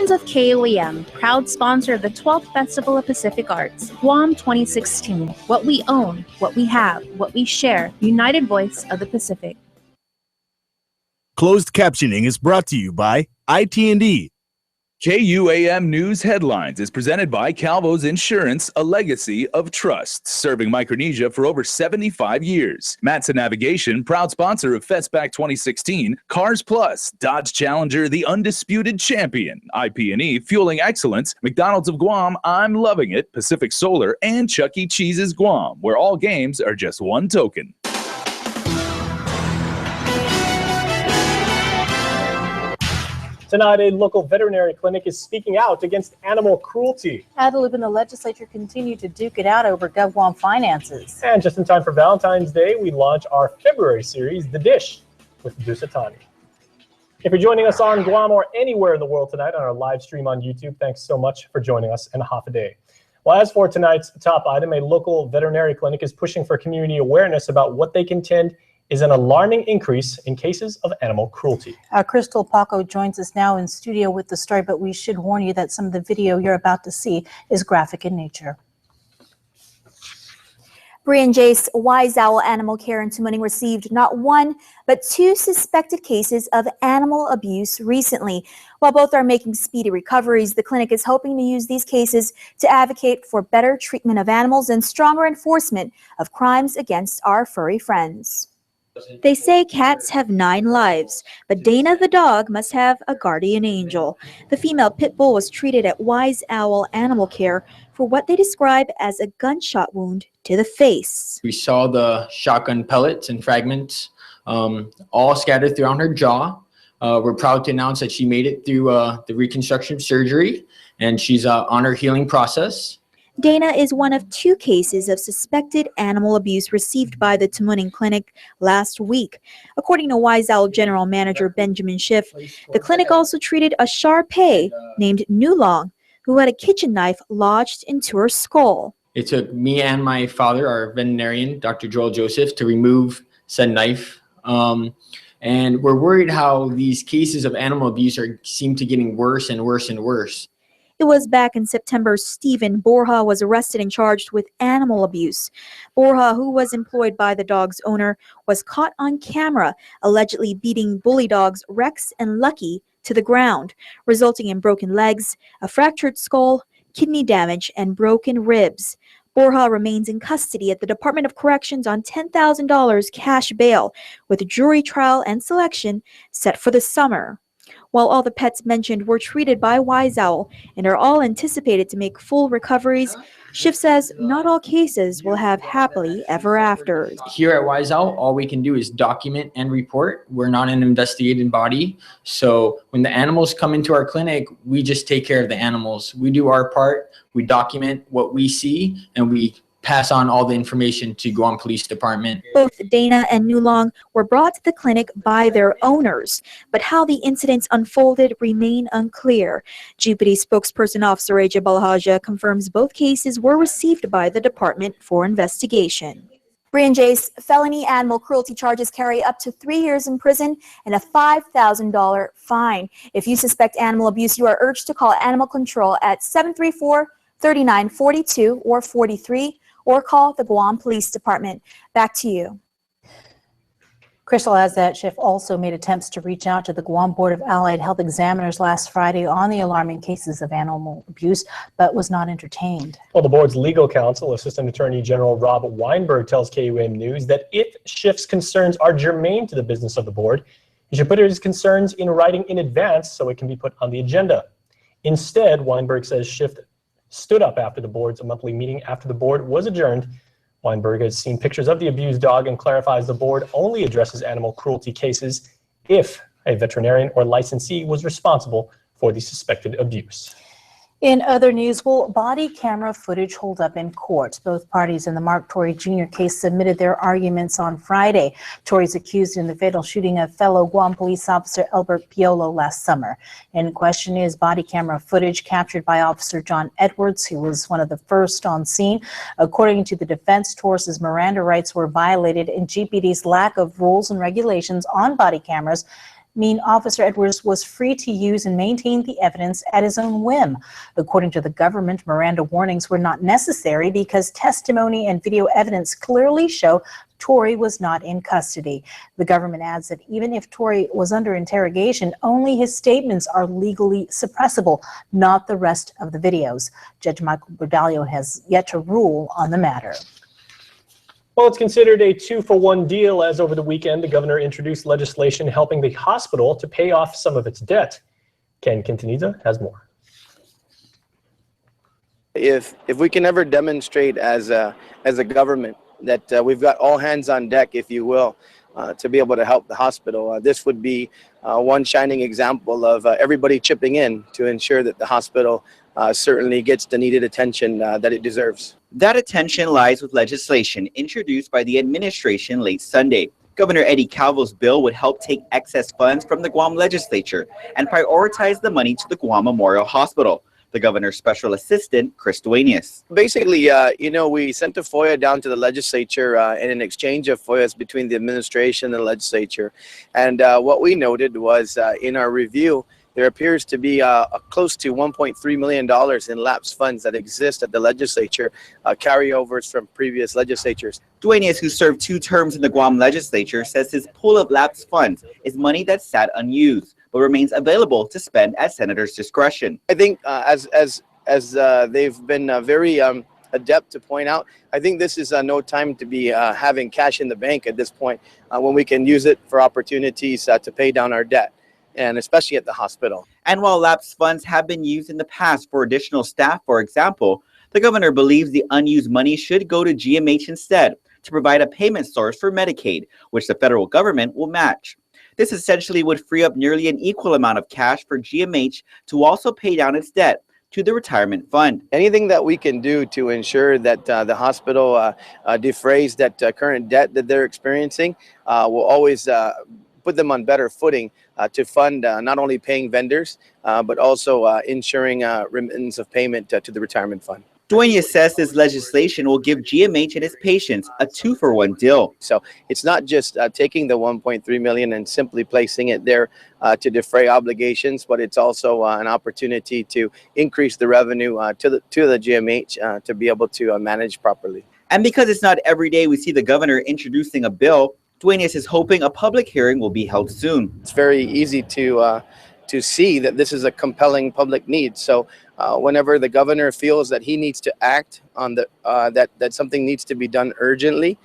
Of KUAM, proud sponsor of the 12th Festival of Pacific Arts, KUAM 2016. What we own, what we have, what we share, united voice of the Pacific. Closed captioning is brought to you by IT&D. KUAM News Headlines is presented by Calvo's Insurance, a legacy of trust, serving Micronesia for over 75 years. Matson Navigation, proud sponsor of Festback 2016. Cars Plus, Dodge Challenger, the undisputed champion. IP&E, fueling excellence. McDonald's of Guam, I'm loving it. Pacific Solar, and Chuck E. Cheese's Guam, where all games are just one token. Tonight, a local veterinary clinic is speaking out against animal cruelty. Adelup and the legislature continue to duke it out over GovGuam finances. And just in time for Valentine's Day, we launch our February series, The Dish, with Dusatani. If you're joining us on Guam or anywhere in the world tonight on our live stream on YouTube, thanks so much for joining us in a half a day. Well, as for tonight's top item, a local veterinary clinic is pushing for community awareness about what they contend is an alarming increase in cases of animal cruelty. Crystal Paco joins us now in studio with the story, but we should warn you that some of the video you're about to see is graphic in nature. Brian Jace, Wise Owl Animal Care in Tumuning received not one, but two suspected cases of animal abuse recently. While both are making speedy recoveries, the clinic is hoping to use these cases to advocate for better treatment of animals and stronger enforcement of crimes against our furry friends. They say cats have 9 lives, but Dana the dog must have a guardian angel. The female pit bull was treated at Wise Owl Animal Care for what they describe as a gunshot wound to the face. We saw the shotgun pellets and fragments all scattered throughout her jaw. We're proud to announce that she made it through the reconstruction surgery, and she's on her healing process. Dana is one of 2 cases of suspected animal abuse received by the Tumuning Clinic last week. According to Wise Owl General Manager Benjamin Schiff, the clinic also treated a Shar-Pei named Nulong, who had a kitchen knife lodged into her skull. It took me and my father, our veterinarian, Dr. Joel Joseph, to remove said knife. And we're worried how these cases of animal abuse seem to getting worse and worse and worse. It was back in September Stephen Borja was arrested and charged with animal abuse. Borja, who was employed by the dog's owner, was caught on camera allegedly beating bully dogs Rex and Lucky to the ground, resulting in broken legs, a fractured skull, kidney damage, and broken ribs. Borja remains in custody at the Department of Corrections on $10,000 cash bail, with a jury trial and selection set for the summer. While all the pets mentioned were treated by Wise Owl and are all anticipated to make full recoveries, Schiff says not all cases will have happily ever afters. Here at Wise Owl, all we can do is document and report. We're not an investigating body. So when the animals come into our clinic, we just take care of the animals. We do our part. We document what we see, and we pass on all the information to Guam Police Department. Both Dana and Nulong were brought to the clinic by their owners, but how the incidents unfolded remain unclear. GPD spokesperson Officer Reja Balhaja confirms both cases were received by the department for investigation. Brian Jace, felony animal cruelty charges carry up to 3 years in prison and a $5,000 fine. If you suspect animal abuse, you are urged to call Animal Control at 734-3942 or 43, or call the Guam Police Department. Back to you. Crystal adds that Schiff also made attempts to reach out to the Guam Board of Allied Health Examiners last Friday on the alarming cases of animal abuse, but was not entertained. Well, the board's legal counsel, Assistant Attorney General Rob Weinberg, tells KUAM News that if Schiff's concerns are germane to the business of the board, he should put his concerns in writing in advance so it can be put on the agenda. Instead, Weinberg says Schiff stood up after the board's monthly meeting after the board was adjourned. Weinberg has seen pictures of the abused dog and clarifies the board only addresses animal cruelty cases if a veterinarian or licensee was responsible for the suspected abuse. In other news, will body camera footage hold up in court? Both parties in the Mark Torrey Jr. case submitted their arguments on Friday. Torrey is accused in the fatal shooting of fellow Guam police officer Albert Piolo last summer. In question is body camera footage captured by Officer John Edwards, who was one of the first on scene. According to the defense, Torres's Miranda rights were violated in GPD's lack of rules and regulations on body cameras mean Officer Edwards was free to use and maintain the evidence at his own whim. According to the government, Miranda warnings were not necessary because testimony and video evidence clearly show Tory was not in custody. The government adds that even if Tory was under interrogation, only his statements are legally suppressible, not the rest of the videos. Judge Michael Bordallo has yet to rule on the matter. Well, it's considered a 2-for-1 deal, as over the weekend the governor introduced legislation helping the hospital to pay off some of its debt. Ken Quintanilla has more. If we can ever demonstrate as a government that we've got all hands on deck, if you will, to be able to help the hospital, this would be one shining example of everybody chipping in to ensure that the hospital certainly gets the needed attention that it deserves. That attention lies with legislation introduced by the administration late Sunday. Governor Eddie Calvo's bill would help take excess funds from the Guam legislature and prioritize the money to the Guam Memorial Hospital. The governor's special assistant, Chris Duenas. Basically, we sent a FOIA down to the legislature in an exchange of FOIAs between the administration and the legislature. And what we noted was in our review, there appears to be close to $1.3 million in lapsed funds that exist at the legislature, carryovers from previous legislatures. Duenas, who served 2 terms in the Guam legislature, says his pool of lapsed funds is money that sat unused, but remains available to spend at senators' discretion. I think as they've been very adept to point out, I think this is no time to be having cash in the bank at this point when we can use it for opportunities to pay down our debt, and especially at the hospital. And while lapsed funds have been used in the past for additional staff, for example, the governor believes the unused money should go to GMH instead to provide a payment source for Medicaid, which the federal government will match. This essentially would free up nearly an equal amount of cash for GMH to also pay down its debt to the retirement fund. Anything that we can do to ensure that the hospital defrays that current debt that they're experiencing will always put them on better footing to fund not only paying vendors, but also ensuring remittance of payment to the retirement fund. Duenas says this legislation will give GMH and its patients a 2-for-1 deal. So it's not just taking the $1.3 million and simply placing it there to defray obligations, but it's also an opportunity to increase the revenue to the GMH to be able to manage properly. And because it's not every day we see the governor introducing a bill, Duenas is hoping a public hearing will be held soon. It's very easy to see that this is a compelling public need. So whenever the governor feels that he needs to act on that something needs to be done urgently,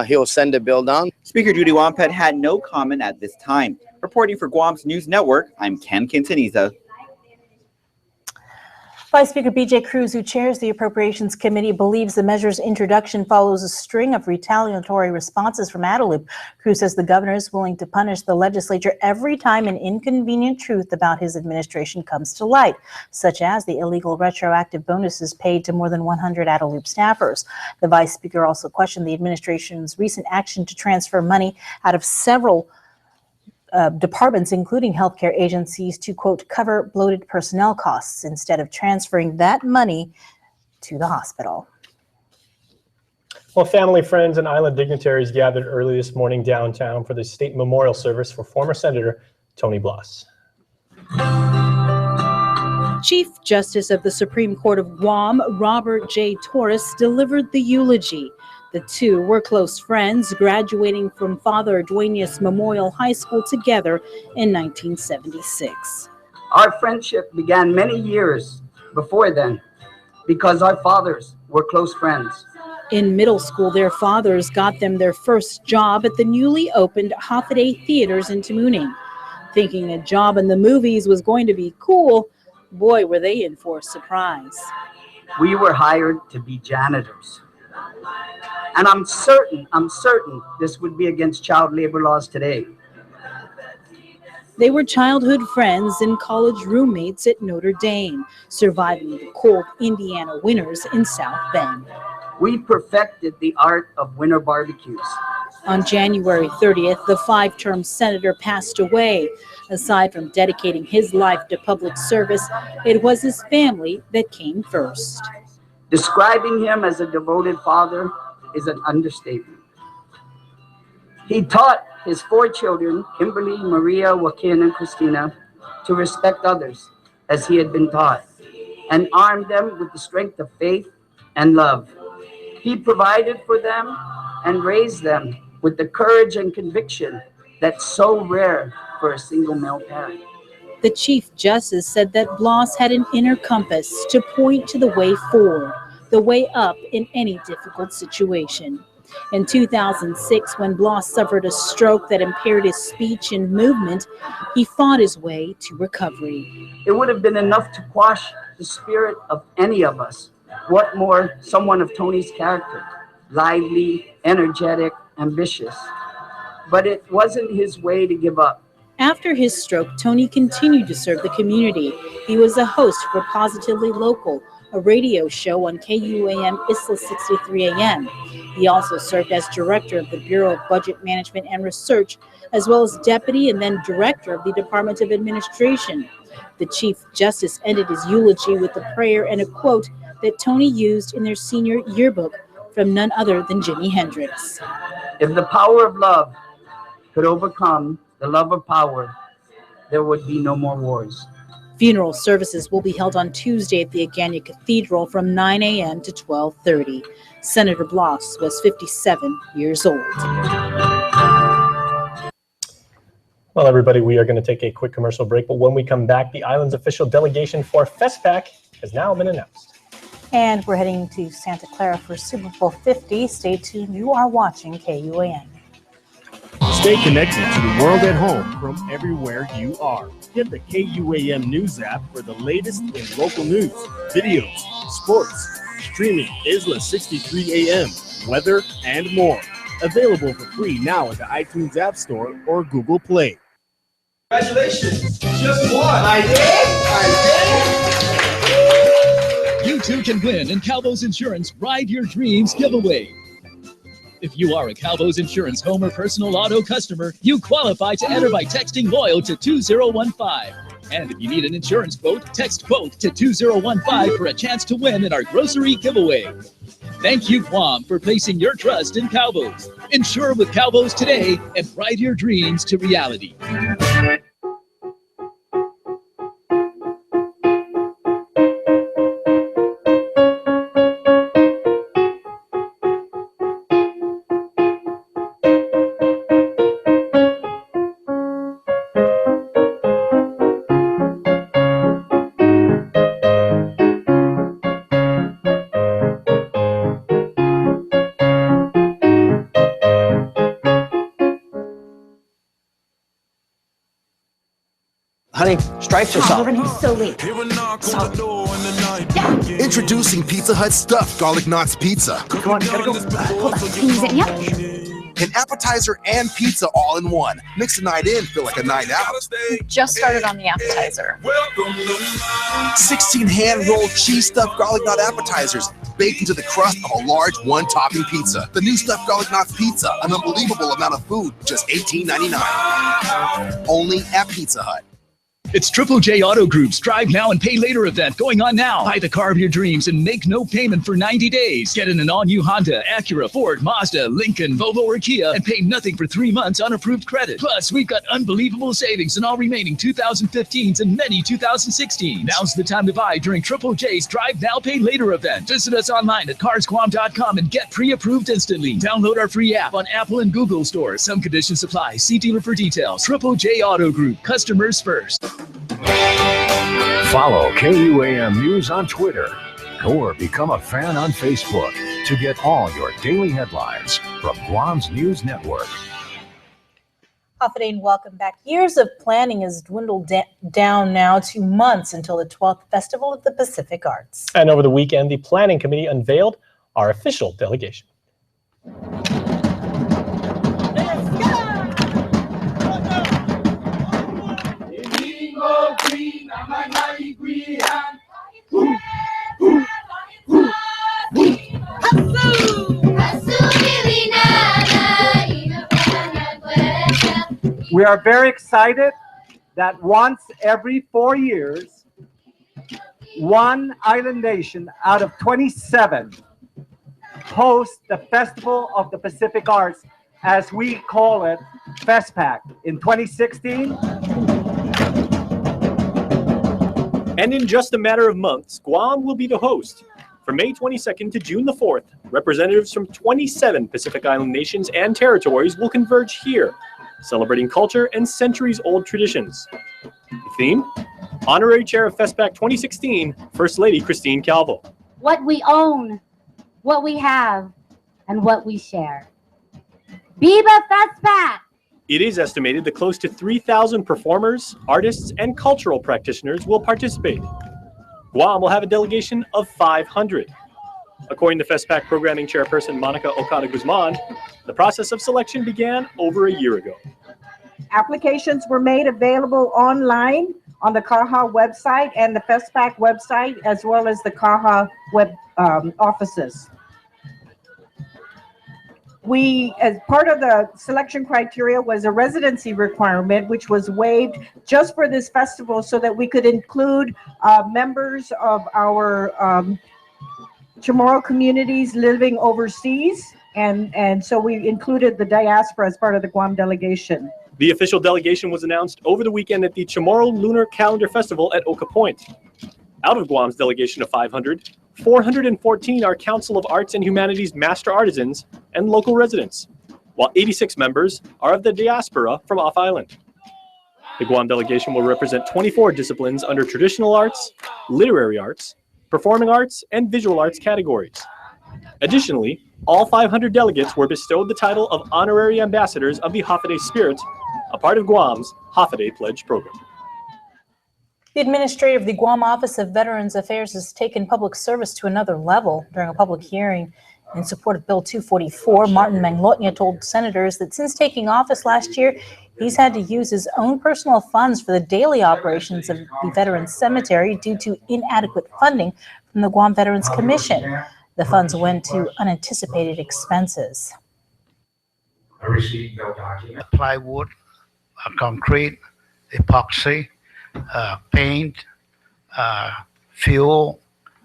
he'll send a bill down. Speaker Judy Wampet had no comment at this time. Reporting for Guam's News Network, I'm Ken Quintanilla. Vice Speaker B.J. Cruz, who chairs the Appropriations Committee, believes the measure's introduction follows a string of retaliatory responses from Adelup. Cruz says the governor is willing to punish the legislature every time an inconvenient truth about his administration comes to light, such as the illegal retroactive bonuses paid to more than 100 Adelup staffers. The Vice Speaker also questioned the administration's recent action to transfer money out of several departments, including healthcare agencies, to, quote, cover bloated personnel costs instead of transferring that money to the hospital. Well, family, friends, and island dignitaries gathered early this morning downtown for the state memorial service for former Senator Tony Blas. Chief Justice of the Supreme Court of Guam, Robert J. Torres, delivered the eulogy. The two were close friends, graduating from Father Duenas Memorial High School together in 1976. Our friendship began many years before then because our fathers were close friends. In middle school, their fathers got them their first job at the newly opened Hafaday Theaters in Tamuning. Thinking a job in the movies was going to be cool, boy, were they in for a surprise. We were hired to be janitors. And I'm certain this would be against child labor laws today. They were childhood friends and college roommates at Notre Dame, surviving the cold Indiana winters in South Bend. We perfected the art of winter barbecues. On January 30th, the 5-term senator passed away. Aside from dedicating his life to public service, it was his family that came first. Describing him as a devoted father is an understatement. He taught his 4 children, Kimberly, Maria, Joaquin, and Christina, to respect others as he had been taught, and armed them with the strength of faith and love. He provided for them and raised them with the courage and conviction that's so rare for a single male parent. The Chief Justice said that Bloss had an inner compass to point to the way forward, the way up in any difficult situation. In 2006, when Bloss suffered a stroke that impaired his speech and movement, he fought his way to recovery. It would have been enough to quash the spirit of any of us. What more, someone of Tony's character, lively, energetic, ambitious. But it wasn't his way to give up. After his stroke, Tony continued to serve the community. He was a host for Positively Local, a radio show on KUAM Isla 63 AM. He also served as director of the Bureau of Budget Management and Research, as well as deputy and then director of the Department of Administration. The Chief Justice ended his eulogy with a prayer and a quote that Tony used in their senior yearbook from none other than Jimi Hendrix. If the power of love could overcome the love of power, there would be no more wars. Funeral services will be held on Tuesday at the Agana Cathedral from 9 a.m. to 12:30. Senator Bloss was 57 years old. Well, everybody, we are going to take a quick commercial break, but when we come back, the island's official delegation for FESPAC has now been announced. And we're heading to Santa Clara for Super Bowl 50. Stay tuned. You are watching KUAM. Stay connected to the world at home from everywhere you are. Get the KUAM News app for the latest in local news, videos, sports, streaming Isla 63 AM, weather, and more. Available for free now at the iTunes App Store or Google Play. Congratulations! Just won! I did! You too can win in Calvo's Insurance Ride Your Dreams giveaway. If you are a Calvo's Insurance home or personal auto customer, you qualify to enter by texting LOYAL to 2015. And if you need an insurance quote, text quote to 2015 for a chance to win in our grocery giveaway. Thank you, KUAM, for placing your trust in Calvo's. Insure with Calvo's today and ride your dreams to reality. Honey, stripes or salt? He's so late. Introducing Pizza Hut Stuffed Garlic Knots Pizza. Come on, gotta go. Hold on. Can you use it? Yep. An appetizer and pizza all in one. Mix a night in, feel like a night out. Just started on the appetizer. 16 hand-rolled cheese stuffed garlic knot appetizers baked into the crust of a large one-topping pizza. The new stuffed garlic knots pizza, an unbelievable amount of food, just $18.99. Only at Pizza Hut. It's Triple J Auto Group's Drive Now and Pay Later event going on now. Buy the car of your dreams and make no payment for 90 days. Get in an all-new Honda, Acura, Ford, Mazda, Lincoln, Volvo, or Kia and pay nothing for 3 months on approved credit. Plus, we've got unbelievable savings in all remaining 2015s and many 2016s. Now's the time to buy during Triple J's Drive Now, Pay Later event. Visit us online at carsquam.com and get pre-approved instantly. Download our free app on Apple and Google stores. Some conditions apply. See dealer for details. Triple J Auto Group. Customers first. Follow KUAM News on Twitter or become a fan on Facebook to get all your daily headlines from Guam's News Network. Hafidane, welcome back. Years of planning has dwindled down now to months until the 12th Festival of the Pacific Arts. And over the weekend, the Planning Committee unveiled our official delegation. We are very excited that once every 4 years, one island nation out of 27 hosts the Festival of the Pacific Arts, as we call it, FestPac in 2016. And in just a matter of months, Guam will be the host. From May 22nd to June the 4th, representatives from 27 Pacific Island nations and territories will converge here, celebrating culture and centuries-old traditions. The theme? Honorary Chair of FestPac 2016, First Lady Christine Calvo. What we own, what we have, and what we share. Viva FestPac! It is estimated that close to 3,000 performers, artists, and cultural practitioners will participate. Guam will have a delegation of 500. According to FestPac programming chairperson Monica Okada Guzman, the process of selection began over a year ago. Applications were made available online on the KAHA website and the FestPac website, as well as the KAHA web offices. As part of the selection criteria was a residency requirement, which was waived just for this festival so that we could include members of our Chamorro communities living overseas. And so we included the diaspora as part of the Guam delegation. The official delegation was announced over the weekend at the Chamorro Lunar Calendar Festival at Oka Point. Out of Guam's delegation of 500, 414 are Council of Arts and Humanities Master Artisans and local residents, while 86 members are of the diaspora from off-island. The Guam delegation will represent 24 disciplines under traditional arts, literary arts, performing arts, and visual arts categories. Additionally, all 500 delegates were bestowed the title of Honorary Ambassadors of the Hafaday Spirit, a part of Guam's Hafaday Pledge program. The administrator of the Guam Office of Veterans Affairs has taken public service to another level. During a public hearing in support of Bill 244, Martin Manglotnia told senators that since taking office last year, he's had to use his own personal funds for the daily operations of the Veterans Cemetery due to inadequate funding from the Guam Veterans Commission. The funds went to unanticipated expenses. I received no document. Plywood, concrete, epoxy, paint, fuel,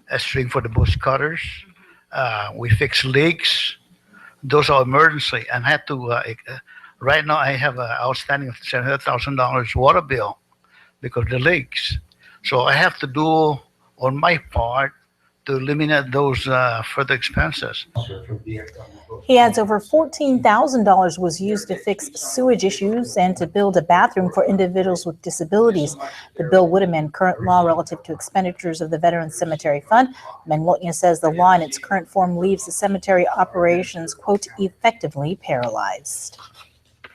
a string for the bush cutters. We fix leaks. Those are emergency. And had to, right now I have an outstanding of $700,000 water bill because of the leaks. So I have to do on my part to eliminate those further expenses. He adds over $14,000 was used to fix sewage issues and to build a bathroom for individuals with disabilities. The bill would amend current law relative to expenditures of the Veterans Cemetery Fund. Manglotnia says the law in its current form leaves the cemetery operations, quote, effectively paralyzed.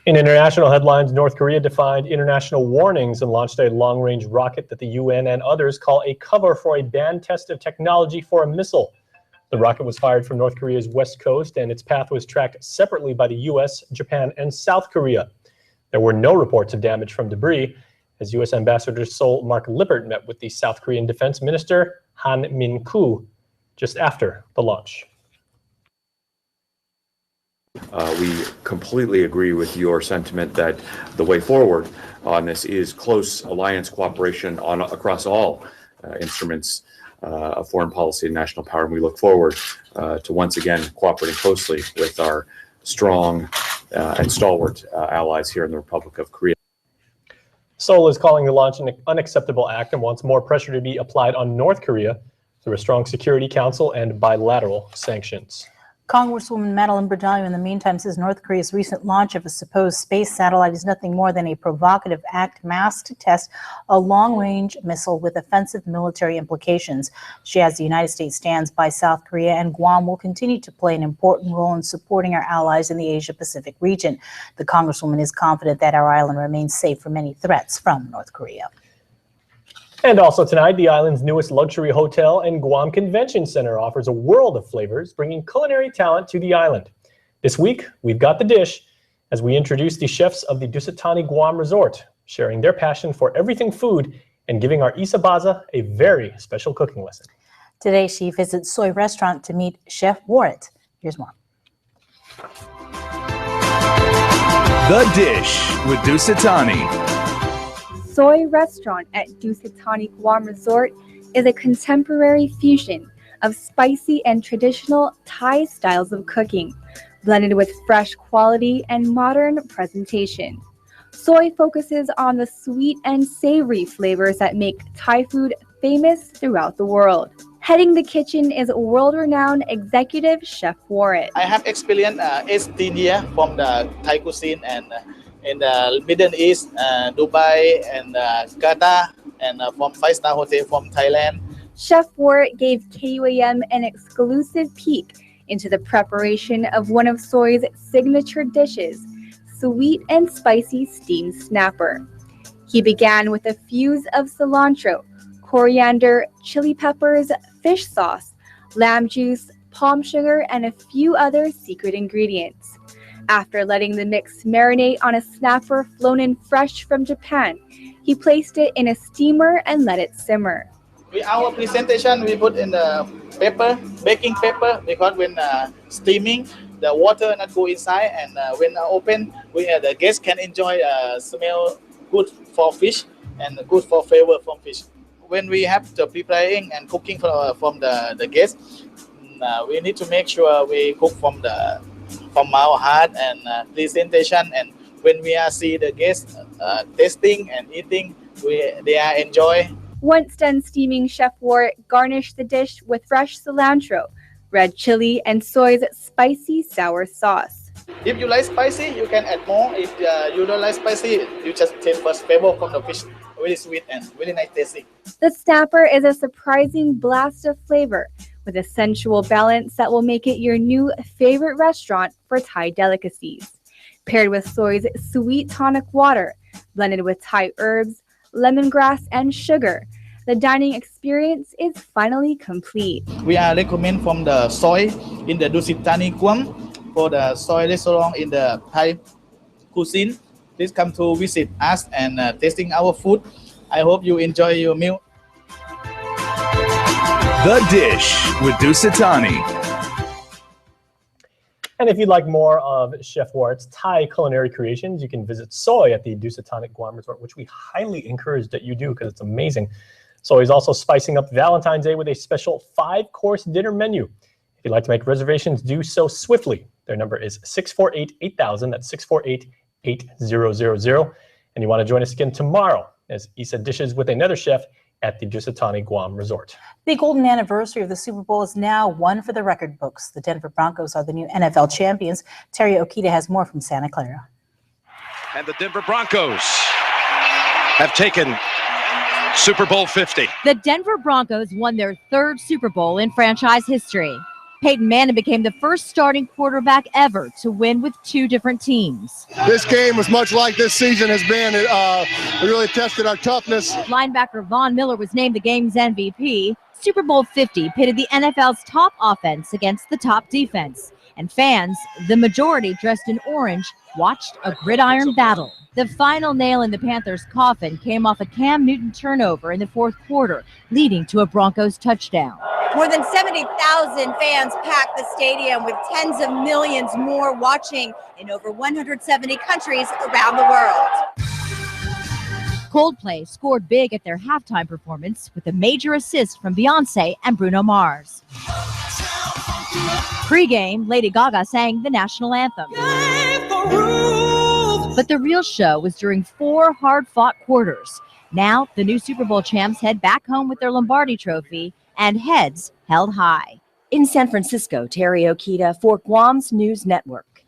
In international headlines, North Korea defied international warnings and launched a long-range rocket that the UN and others call a cover for a banned test of technology for a missile. The rocket was fired from North Korea's west coast, and its path was tracked separately by the US, Japan, and South Korea. There were no reports of damage from debris, as US Ambassador Seoul Mark Lippert met with the South Korean Defense Minister Han Min-koo just after the launch. We completely agree with your sentiment that the way forward on this is close alliance cooperation across all instruments of foreign policy and national power, and we look forward to once again cooperating closely with our strong and stalwart allies here in the Republic of Korea. Seoul is calling the launch an unacceptable act and wants more pressure to be applied on North Korea through a strong Security Council and bilateral sanctions. Congresswoman Madeline Bradallo, in the meantime, says North Korea's recent launch of a supposed space satellite is nothing more than a provocative act masked to test a long-range missile with offensive military implications. She adds the United States stands by South Korea, and Guam will continue to play an important role in supporting our allies in the Asia-Pacific region. The Congresswoman is confident that our island remains safe from any threats from North Korea. And also tonight, the island's newest luxury hotel and Guam Convention Center offers a world of flavors, bringing culinary talent to the island. This week, we've got the dish as we introduce the chefs of the Dusatani Guam Resort, sharing their passion for everything food and giving our Isa Baza a very special cooking lesson. Today, she visits Soy Restaurant to meet Chef Warrant. Here's more. The Dish with Dusatani. Soy Restaurant at Dusatani Guam Resort is a contemporary fusion of spicy and traditional Thai styles of cooking. blended with fresh quality and modern presentation. Soy focuses on the sweet and savory flavors that make Thai food famous throughout the world. Heading the kitchen is world-renowned executive Chef Warren. I have experience 18 years from the Thai cuisine and in the Middle East, Dubai and Qatar, and from 5-star hotel from Thailand. Chef Warren gave KUAM an exclusive peek into the preparation of one of Soy's signature dishes, sweet and spicy steamed snapper. He began with a fuse of cilantro, coriander, chili peppers, fish sauce, lamb juice, palm sugar, and a few other secret ingredients. After letting the mix marinate on a snapper flown in fresh from Japan, he placed it in a steamer and let it simmer. With our presentation, we put in the pepper, baking pepper, because when steaming, the water not go inside, and when open, the guests can enjoy smell good for fish and good for flavor from fish. When we have the preparing and cooking from the guests, we need to make sure we cook from our heart and presentation. And when we see the guests tasting and eating, they are enjoy. Once done steaming, Chef Warren garnished the dish with fresh cilantro, red chili, and Soy's spicy sour sauce. If you like spicy, you can add more. If you don't like spicy, you just take first flavor from the fish. Really sweet and really nice tasting. The snapper is a surprising blast of flavor with a sensual balance that will make it your new favorite restaurant for Thai delicacies. Paired with Soy's sweet tonic water, blended with Thai herbs, lemongrass, and sugar, the dining experience is finally complete. We are recommend from the Soy in the Dusit Thani KUAM for the Soy restaurant in the Thai cuisine. Please come to visit us and tasting our food. I hope you enjoy your meal. The Dish with Dusitani. And if you'd like more of Chef Warren's Thai culinary creations, you can visit Soy at the Dusitani Guam Resort, which we highly encourage that you do because it's amazing. Soy is also spicing up Valentine's Day with a special 5-course dinner menu. If you'd like to make reservations, do so swiftly. Their number is 648-8000. That's 648-8000. And you want to join us again tomorrow as Isa dishes with another chef at the Dusitani Guam Resort. The golden anniversary of the Super Bowl is now one for the record books. The Denver Broncos are the new NFL champions. Terry Okita has more from Santa Clara. And the Denver Broncos have taken Super Bowl 50. The Denver Broncos won their 3rd Super Bowl in franchise history. Peyton Manning became the first starting quarterback ever to win with 2 different teams. This game was much like this season has been. It really tested our toughness. Linebacker Von Miller was named the game's MVP. Super Bowl 50 pitted the NFL's top offense against the top defense. And fans, the majority dressed in orange, watched a gridiron battle. The final nail in the Panthers' coffin came off a Cam Newton turnover in the 4th quarter, leading to a Broncos touchdown. More than 70,000 fans packed the stadium, with tens of millions more watching in over 170 countries around the world. Coldplay scored big at their halftime performance with a major assist from Beyoncé and Bruno Mars. Pre-game, Lady Gaga sang the national anthem. But the real show was during 4 hard-fought quarters. Now, the new Super Bowl champs head back home with their Lombardi trophy and heads held high. In San Francisco, Terry Okita for Guam's News Network.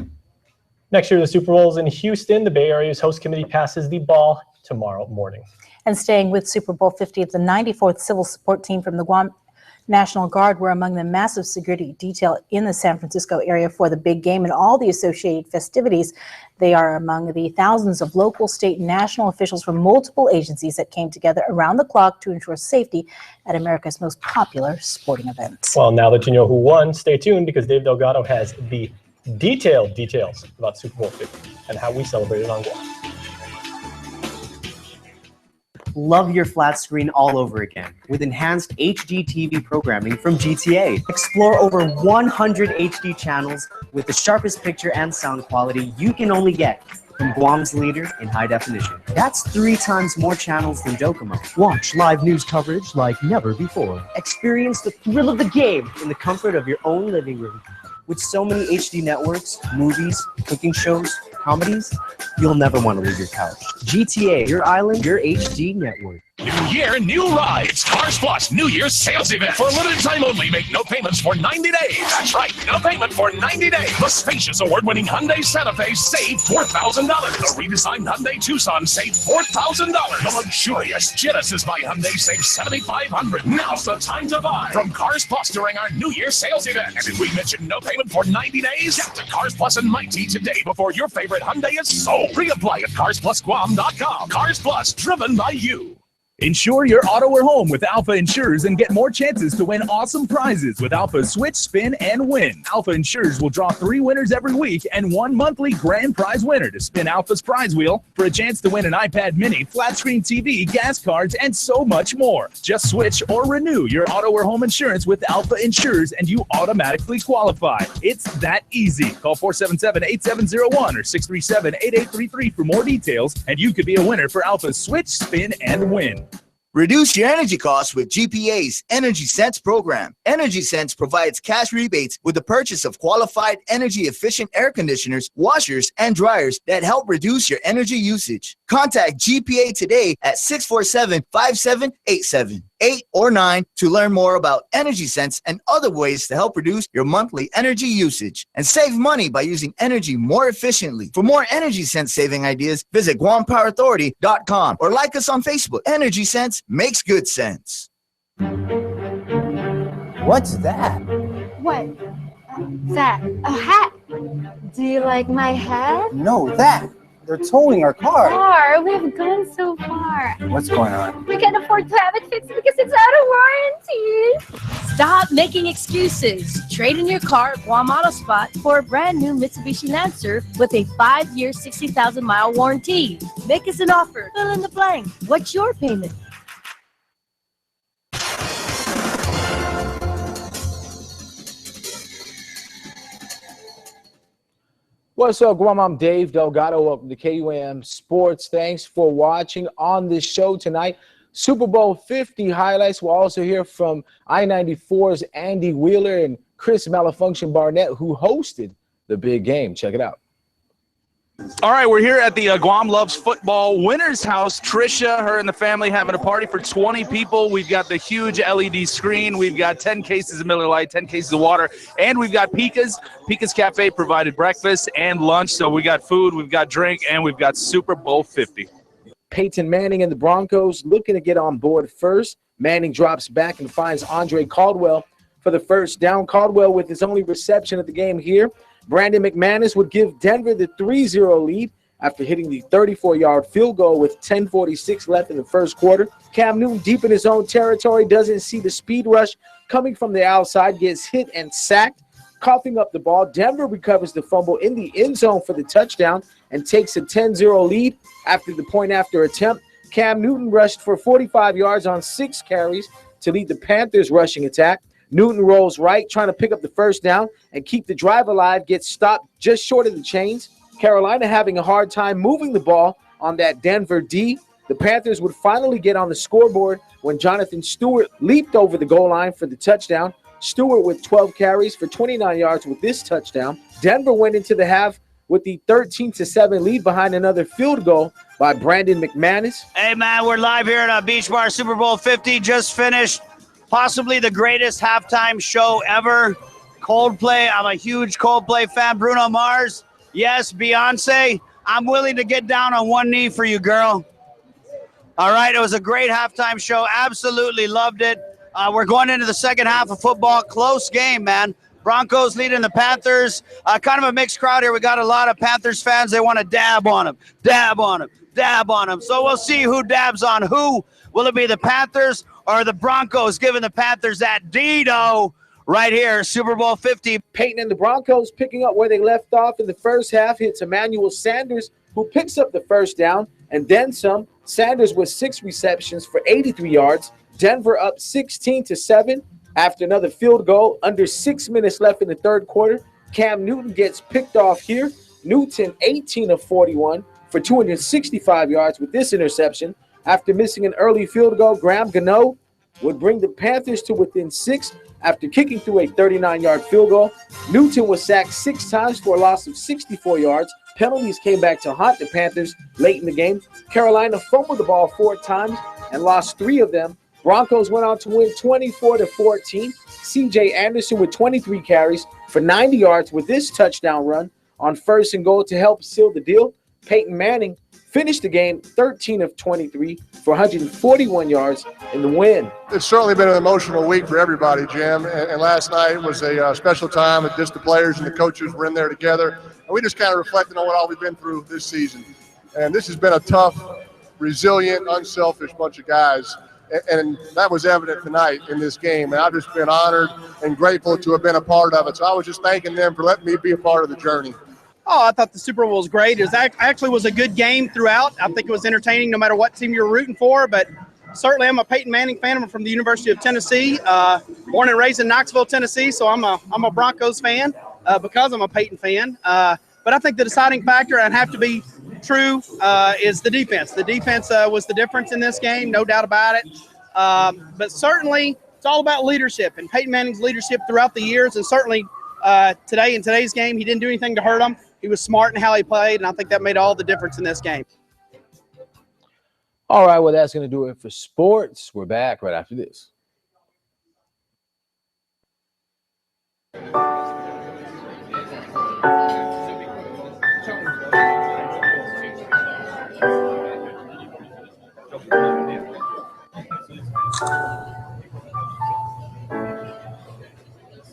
Next year, the Super Bowl is in Houston. The Bay Area's host committee passes the ball tomorrow morning. And staying with Super Bowl 50, the 94th Civil Support Team from the Guam National Guard were among the massive security detail in the San Francisco area for the big game and all the associated festivities. They are among the thousands of local, state, and national officials from multiple agencies that came together around the clock to ensure safety at America's most popular sporting event. Well, now that you know who won, stay tuned because Dave Delgado has the detailed details about Super Bowl 50 and how we celebrated on Guam. Love your flat screen all over again with enhanced HD TV programming from GTA. Explore over 100 HD channels with the sharpest picture and sound quality you can only get from Guam's leader in high definition. That's 3 times more channels than Docomo. Watch live news coverage like never before. Experience the thrill of the game in the comfort of your own living room. With so many HD networks, movies, cooking shows, comedies, you'll never want to leave your couch. GTA, your island, your HD network. New year, new rides. Cars Plus New Year's sales event. For a limited time only, make no payments for 90 days. That's right, no payment for 90 days. The spacious award-winning Hyundai Santa Fe saved $4,000. The redesigned Hyundai Tucson saved $4,000. The luxurious Genesis by Hyundai saved $7,500. Now's the time to buy from Cars Plus during our New Year sales event. And if we mention no payment for 90 days, get to Cars Plus and Mighty today before your favorite Hyundai is sold. Pre-apply at CarsPlusGuam.com. Cars Plus, driven by you. Insure your auto or home with Alpha Insurers and get more chances to win awesome prizes with Alpha Switch, Spin, and Win. Alpha Insurers will draw 3 winners every week and 1 monthly grand prize winner to spin Alpha's prize wheel for a chance to win an iPad mini, flat screen TV, gas cards, and so much more. Just switch or renew your auto or home insurance with Alpha Insurers and you automatically qualify. It's that easy. Call 477-8701 or 637-8833 for more details and you could be a winner for Alpha's Switch, Spin, and Win. Reduce your energy costs with GPA's Energy Sense program. Energy Sense provides cash rebates with the purchase of qualified energy-efficient air conditioners, washers, and dryers that help reduce your energy usage. Contact GPA today at 647-5787, 8 or 9 to learn more about Energy Sense and other ways to help reduce your monthly energy usage and save money by using energy more efficiently. For more Energy Sense saving ideas, visit GuamPowerAuthority.com or like us on Facebook. Energy Sense makes good sense. What's that? What? That? A hat? Do you like my hat? No, that. They're towing our car. Car, we have gone so far. What's going on? We can't afford to have it fixed because it's out of warranty. Stop making excuses. Trade in your car at Guam Auto Spot for a brand new Mitsubishi Lancer with a 5-year, 60,000-mile warranty. Make us an offer. Fill in the blank. What's your payment? What's up, Guam? I'm Dave Delgado. Welcome to KUAM Sports. Thanks for watching on this show tonight. Super Bowl 50 highlights. We'll also hear from I-94's Andy Wheeler and Chris Malfunction Barnett, who hosted the big game. Check it out. All right, we're here at the Guam Loves Football Winners House. Trisha, her and the family having a party for 20 people. We've got the huge LED screen. We've got 10 cases of Miller Lite, 10 cases of water, and we've got Pika's. Pika's Cafe provided breakfast and lunch, so we got food, we've got drink, and we've got Super Bowl 50. Peyton Manning and the Broncos looking to get on board first. Manning drops back and finds Andre Caldwell for the first down. Caldwell with his only reception of the game here. Brandon McManus would give Denver the 3-0 lead after hitting the 34-yard field goal with 10:46 left in the first quarter. Cam Newton, deep in his own territory, doesn't see the speed rush coming from the outside, gets hit and sacked. Coughing up the ball, Denver recovers the fumble in the end zone for the touchdown and takes a 10-0 lead after the point-after attempt. Cam Newton rushed for 45 yards on 6 carries to lead the Panthers' rushing attack. Newton rolls right, trying to pick up the first down and keep the drive alive, gets stopped just short of the chains. Carolina having a hard time moving the ball on that Denver D. The Panthers would finally get on the scoreboard when Jonathan Stewart leaped over the goal line for the touchdown. Stewart with 12 carries for 29 yards with this touchdown. Denver went into the half with the 13-7 lead behind another field goal by Brandon McManus. Hey, man, we're live here at Beach Bar. Super Bowl 50 just finished. Possibly the greatest halftime show ever. Coldplay. I'm a huge Coldplay fan. Bruno Mars. Yes, Beyonce. I'm willing to get down on one knee for you, girl. All right, it was a great halftime show. Absolutely loved it. We're going into the second half of football. Close game, man. Broncos leading the Panthers. Kind of a mixed crowd here. We got a lot of Panthers fans. They want to dab on them, dab on them, dab on them. So we'll see who dabs on who. Will it be the Panthers or the Broncos giving the Panthers that Dido right here, Super Bowl 50. Peyton and the Broncos picking up where they left off in the first half. Hits Emmanuel Sanders, who picks up the first down and then some. Sanders with 6 receptions for 83 yards. Denver up 16-7 after another field goal. Under 6 minutes left in the third quarter. Cam Newton gets picked off here. Newton 18 of 41 for 265 yards with this interception. After missing an early field goal, Graham Gano would bring the Panthers to within 6 after kicking through a 39-yard field goal. Newton was sacked 6 times for a loss of 64 yards. Penalties came back to haunt the Panthers late in the game. Carolina fumbled the ball 4 times and lost 3 of them. Broncos went on to win 24-14. C.J. Anderson with 23 carries for 90 yards with this touchdown run on 1st and goal to help seal the deal. Peyton Manning finished the game 13 of 23 for 141 yards in the win. It's certainly been an emotional week for everybody, Jim, and last night was a special time that just the players and the coaches were in there together, and we just kind of reflected on what all we've been through this season. And this has been a tough, resilient, unselfish bunch of guys, and that was evident tonight in this game, and I've just been honored and grateful to have been a part of it. So I was just thanking them for letting me be a part of the journey. Oh, I thought the Super Bowl was great. It actually was a good game throughout. I think it was entertaining no matter what team you're rooting for, but certainly I'm a Peyton Manning fan. I'm from the University of Tennessee, born and raised in Knoxville, Tennessee, so I'm a Broncos fan because I'm a Peyton fan. But I think the deciding factor, and have to be true, is the defense. The defense was the difference in this game, no doubt about it. But certainly it's all about leadership and Peyton Manning's leadership throughout the years, and certainly today in today's game, he didn't do anything to hurt him. He was smart in how he played, and I think that made all the difference in this game. All right, well, that's going to do it for sports. We're back right after this.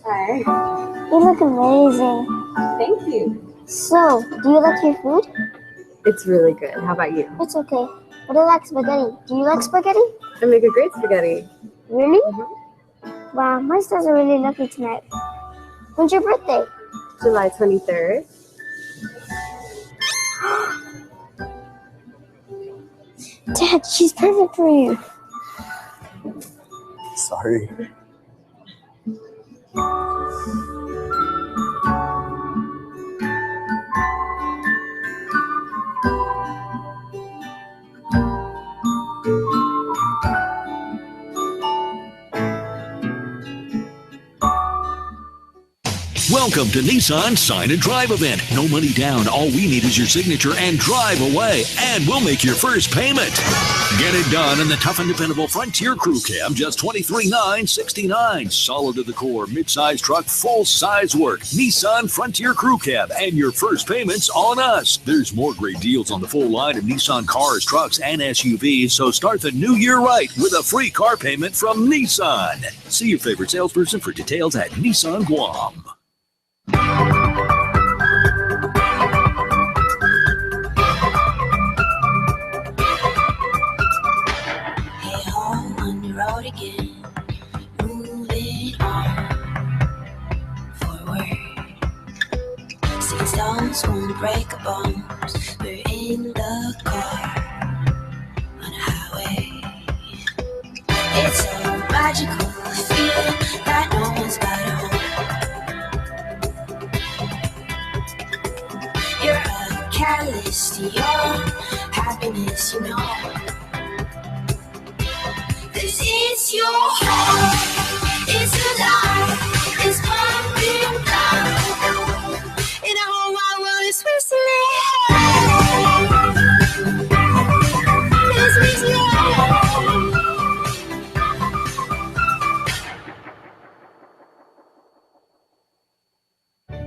Hi. You look amazing. Thank you. So, do you like your food? It's really good. How about you? It's okay. But I like spaghetti. Do you like spaghetti? I make a great spaghetti. Really? Mm-hmm. Wow, my stars are really lucky tonight. When's your birthday? July 23rd. Dad, she's perfect for you. Sorry. Welcome to Nissan Sign and Drive event. No money down. All we need is your signature and drive away. And we'll make your first payment. Get it done in the tough and dependable Frontier Crew Cab, just $23,969. Solid to the core, mid-size truck, full-size work. Nissan Frontier Crew Cab, and your first payment's on us. There's more great deals on the full line of Nissan cars, trucks, and SUVs, so start the new year right with a free car payment from Nissan. See your favorite salesperson for details at Nissan Guam. On the road again, moving on forward. 6 stones won't break a bone. We're in the car on a highway. It's so magical, feel that no one's got a home. You're a catalyst to your happiness, you know. This is your home, it's alive, it's pumping down. In a whole wide world, it's whistling. This is your home.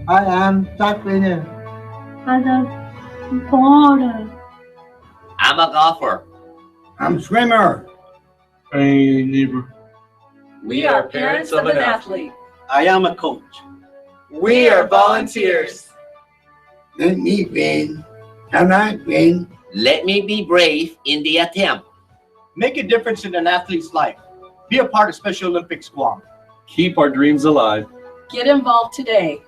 I am Jack Winner. I'm a baller. I'm a golfer. I'm swimmer. Hey, neighbor. We are parents of an athlete. I am a coach. We are volunteers. Let me win. Can I win? Let me be brave in the attempt. Make a difference in an athlete's life. Be a part of Special Olympics Guam. Keep our dreams alive. Get involved today.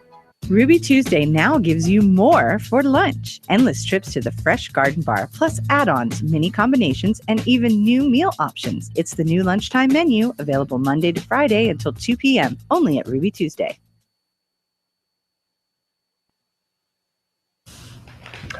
Ruby Tuesday now gives you more for lunch. Endless trips to the Fresh Garden Bar, plus add-ons, mini combinations, and even new meal options. It's the new lunchtime menu, available Monday to Friday until 2 p.m., only at Ruby Tuesday.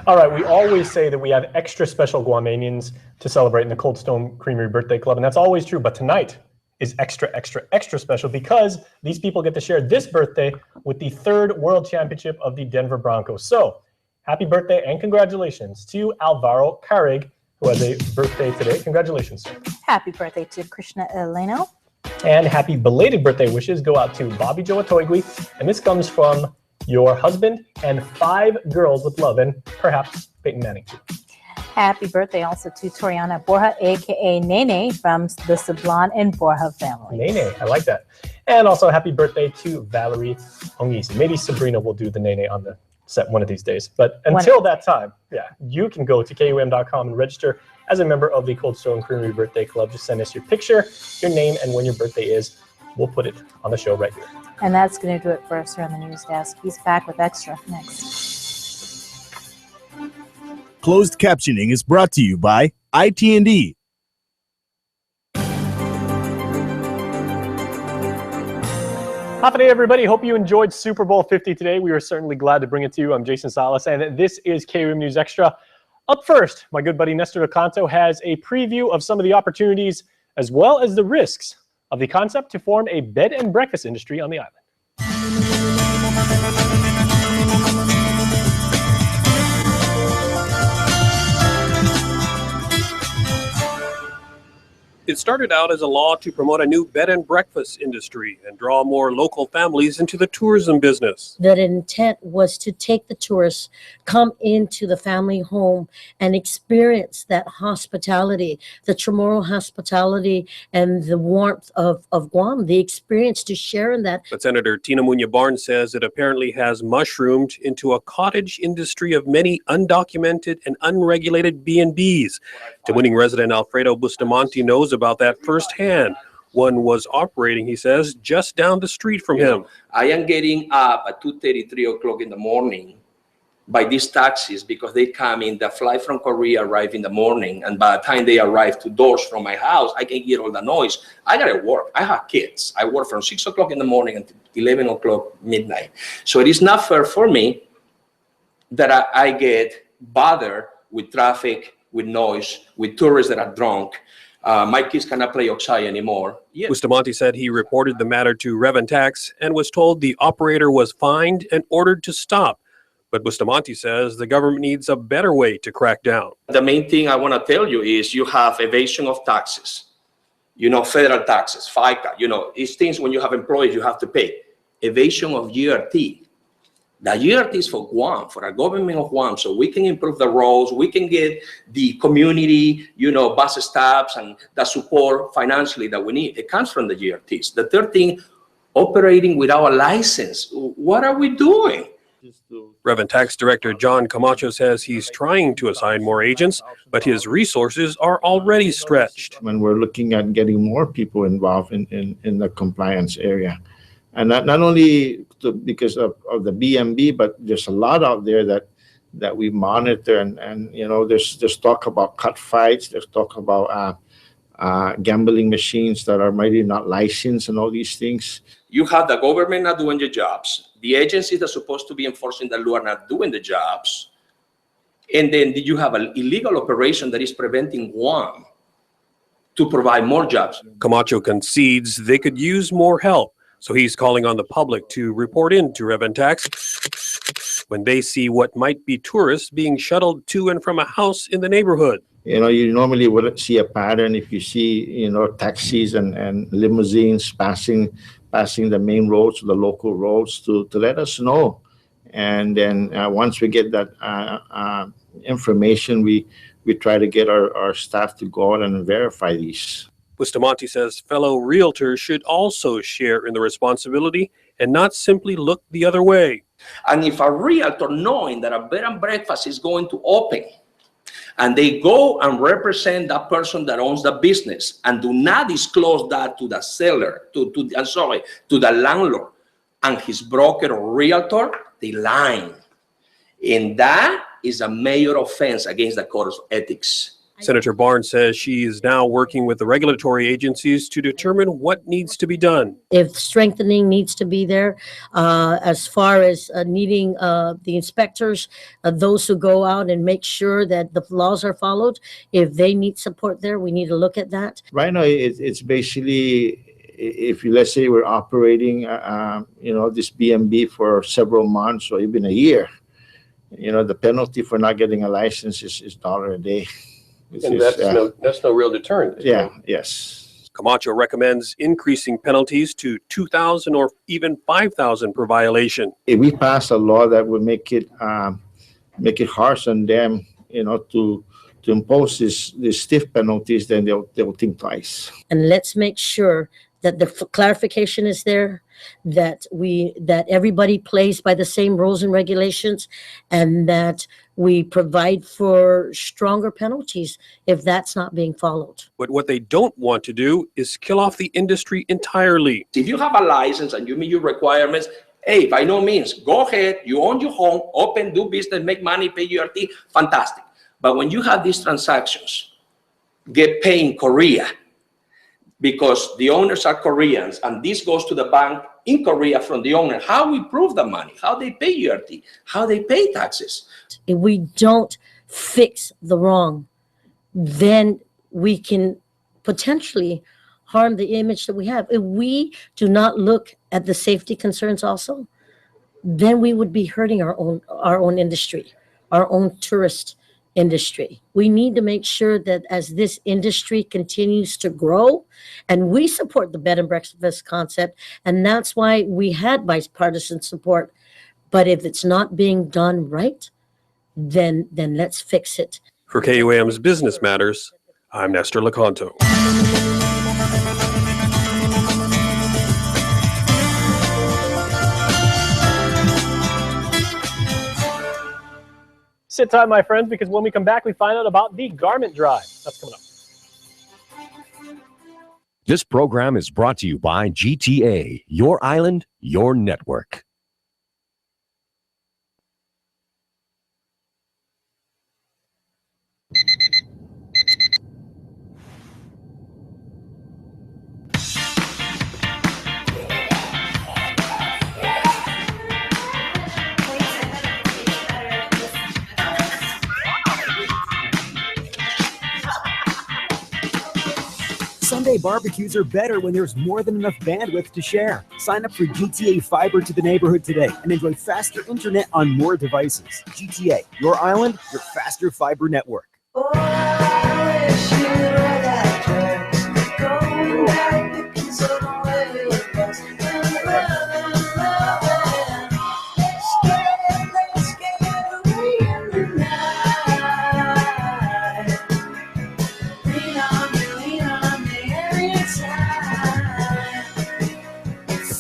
All right, we always say that we have extra special Guamanians to celebrate in the Cold Stone Creamery Birthday Club, and that's always true. But tonight, is extra, extra, extra special because these people get to share this birthday with the 3rd World Championship of the Denver Broncos. So happy birthday and congratulations to Alvaro Carrig, who has a birthday today. Congratulations, sir. Happy birthday to Krishna Eleno. And happy belated birthday wishes go out to Bobby Joe Atoigui. And this comes from your husband and 5 girls with love, and perhaps Peyton Manning too. Happy birthday also to Toriana Borja, aka Nene, from the Sablan and Borja family. Nene, I like that. And also happy birthday to Valerie Ongisi. Maybe Sabrina will do the Nene on the set one of these days. But until that time, you can go to KUAM.com and register as a member of the Cold Stone Creamery Birthday Club. Just send us your picture, your name, and when your birthday is. We'll put it on the show right here. And that's going to do it for us here on the news desk. He's back with Extra next. Closed captioning is brought to you by IT&D. Happy day, everybody. Hope you enjoyed Super Bowl 50 today. We were certainly glad to bring it to you. I'm Jason Salas, and this is KUAM News Extra. Up first, my good buddy Nestor Lecanto has a preview of some of the opportunities as well as the risks of the concept to form a bed and breakfast industry on the island. It started out as a law to promote a new bed and breakfast industry and draw more local families into the tourism business. The intent was to take the tourists, come into the family home and experience that hospitality, the Chamorro hospitality and the warmth of Guam, the experience to share in that. But Senator Tina Muñoz Barnes says it apparently has mushroomed into a cottage industry of many undocumented and unregulated B&Bs. The winning resident Alfredo Bustamante knows about that firsthand. One was operating, he says, just down the street from him. I am getting up at 2:30, 3 o'clock in the morning by these taxis because they come in, the flight from Korea arrive in the morning, and by the time they arrive 2 doors from my house, I can hear all the noise. I gotta work. I have kids. I work from 6 o'clock in the morning until 11 o'clock midnight. So it is not fair for me that I get bothered with traffic, with noise, with tourists that are drunk. My kids cannot play outside anymore. Bustamante said he reported the matter to Reventax and was told the operator was fined and ordered to stop. But Bustamante says the government needs a better way to crack down. The main thing I want to tell you is you have evasion of taxes, federal taxes, FICA, these things when you have employees you have to pay. Evasion of GRT. The GRT is for Guam, for the government of Guam, so we can improve the roads, we can get the community, bus stops and the support financially that we need. It comes from the GRTs. The third thing, operating without a license. What are we doing? Reventax Director John Camacho says he's trying to assign more agents, but his resources are already stretched. When we're looking at getting more people involved in the compliance area. And not only because of the BMB, but there's a lot out there that we monitor, and there's talk about cut fights, there's talk about gambling machines that are maybe not licensed and all these things. You have the government not doing their jobs. The agencies that are supposed to be enforcing the law are not doing the jobs. And then you have an illegal operation that is preventing Guam to provide more jobs. Camacho concedes they could use more help. So he's calling on the public to report in to Reventax when they see what might be tourists being shuttled to and from a house in the neighborhood. You normally wouldn't see a pattern if you see, taxis and limousines passing the main roads, the local roads to let us know. And then once we get that information, we try to get our staff to go out and verify these. Bustamante says fellow realtors should also share in the responsibility and not simply look the other way. And if a realtor knowing that a bed and breakfast is going to open, and they go and represent that person that owns the business and do not disclose that to the seller, to the landlord and his broker or realtor, they lie. And that is a major offense against the code of ethics. Senator Barnes says she is now working with the regulatory agencies to determine what needs to be done. If strengthening needs to be there, as far as needing the inspectors, those who go out and make sure that the laws are followed, if they need support there, we need to look at that. Right now, it's basically if you, let's say we're operating, this BMB for several months or even a year, the penalty for not getting a license is $1 a day. And that's no real deterrent. Yeah, yes. Camacho recommends increasing penalties to $2,000 or even $5,000 per violation. If we pass a law that would make it harsh on them, to impose these stiff penalties, then they'll think twice. And let's make sure that the clarification is there, that everybody plays by the same rules and regulations, and that we provide for stronger penalties if that's not being followed. But what they don't want to do is kill off the industry entirely. If you have a license and you meet your requirements, hey, by no means, go ahead, you own your home, open, do business, make money, pay URT, fantastic. But when you have these transactions, get paid in Korea, because the owners are Koreans, and this goes to the bank in Korea from the owner. How we prove the money, how they pay URT, how they pay taxes. If we don't fix the wrong, then we can potentially harm the image that we have. If we do not look at the safety concerns also, then we would be hurting our own industry, our own tourist industry. We need to make sure that as this industry continues to grow, and we support the bed and breakfast concept, and that's why we had bipartisan support. But if it's not being done right, then let's fix it. For KUAM's Business Matters, I'm Nestor Lecanto. Sit tight, my friends, because when we come back, we find out about the garment drive. That's coming up. This program is brought to you by GTA, your island, your network. Sunday barbecues are better when there's more than enough bandwidth to share. Sign up for GTA Fiber to the neighborhood today and enjoy faster internet on more devices. GTA, your island, your faster fiber network.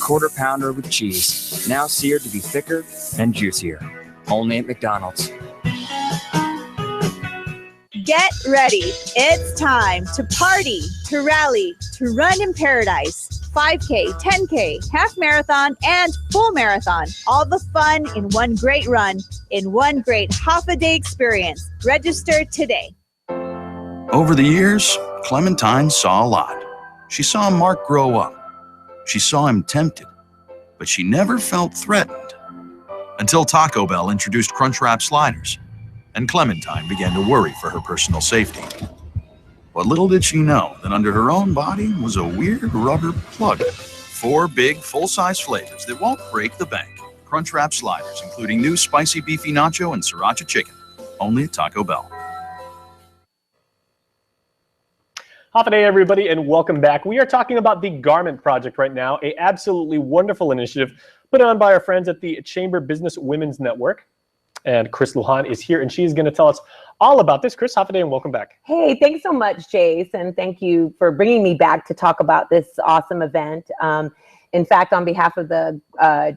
Quarter pounder with cheese, now seared to be thicker and juicier. Only at McDonald's. Get ready. It's time to party, to rally, to run in paradise. 5K, 10K, half marathon, and full marathon. All the fun in one great run, in one great half-a-day experience. Register today. Over the years, Clementine saw a lot. She saw Mark grow up. She saw him tempted, but she never felt threatened. Until Taco Bell introduced Crunchwrap sliders, and Clementine began to worry for her personal safety. But little did she know that under her own body was a weird rubber plug. 4 big, full-size flavors that won't break the bank. Crunchwrap sliders, including new spicy beefy nacho and sriracha chicken. Only at Taco Bell. Half a day, everybody, and welcome back. We are talking about the Garment Project right now, a absolutely wonderful initiative put on by our friends at the Chamber Business Women's Network. And Chris Lujan is here, and she's going to tell us all about this. Chris, half a day, and welcome back. Hey, thanks so much, Jace, and thank you for bringing me back to talk about this awesome event. In fact, on behalf of the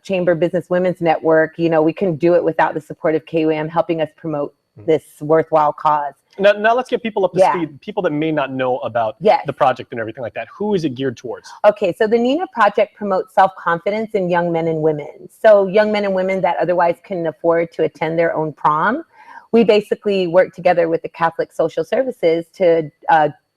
Chamber Business Women's Network, we couldn't do it without the support of KUAM helping us promote this worthwhile cause. Now let's get people up to speed, people that may not know about the project and everything like that. Who is it geared towards? Okay, so the NINA Project promotes self-confidence in young men and women. So young men and women that otherwise couldn't afford to attend their own prom. We basically work together with the Catholic Social Services to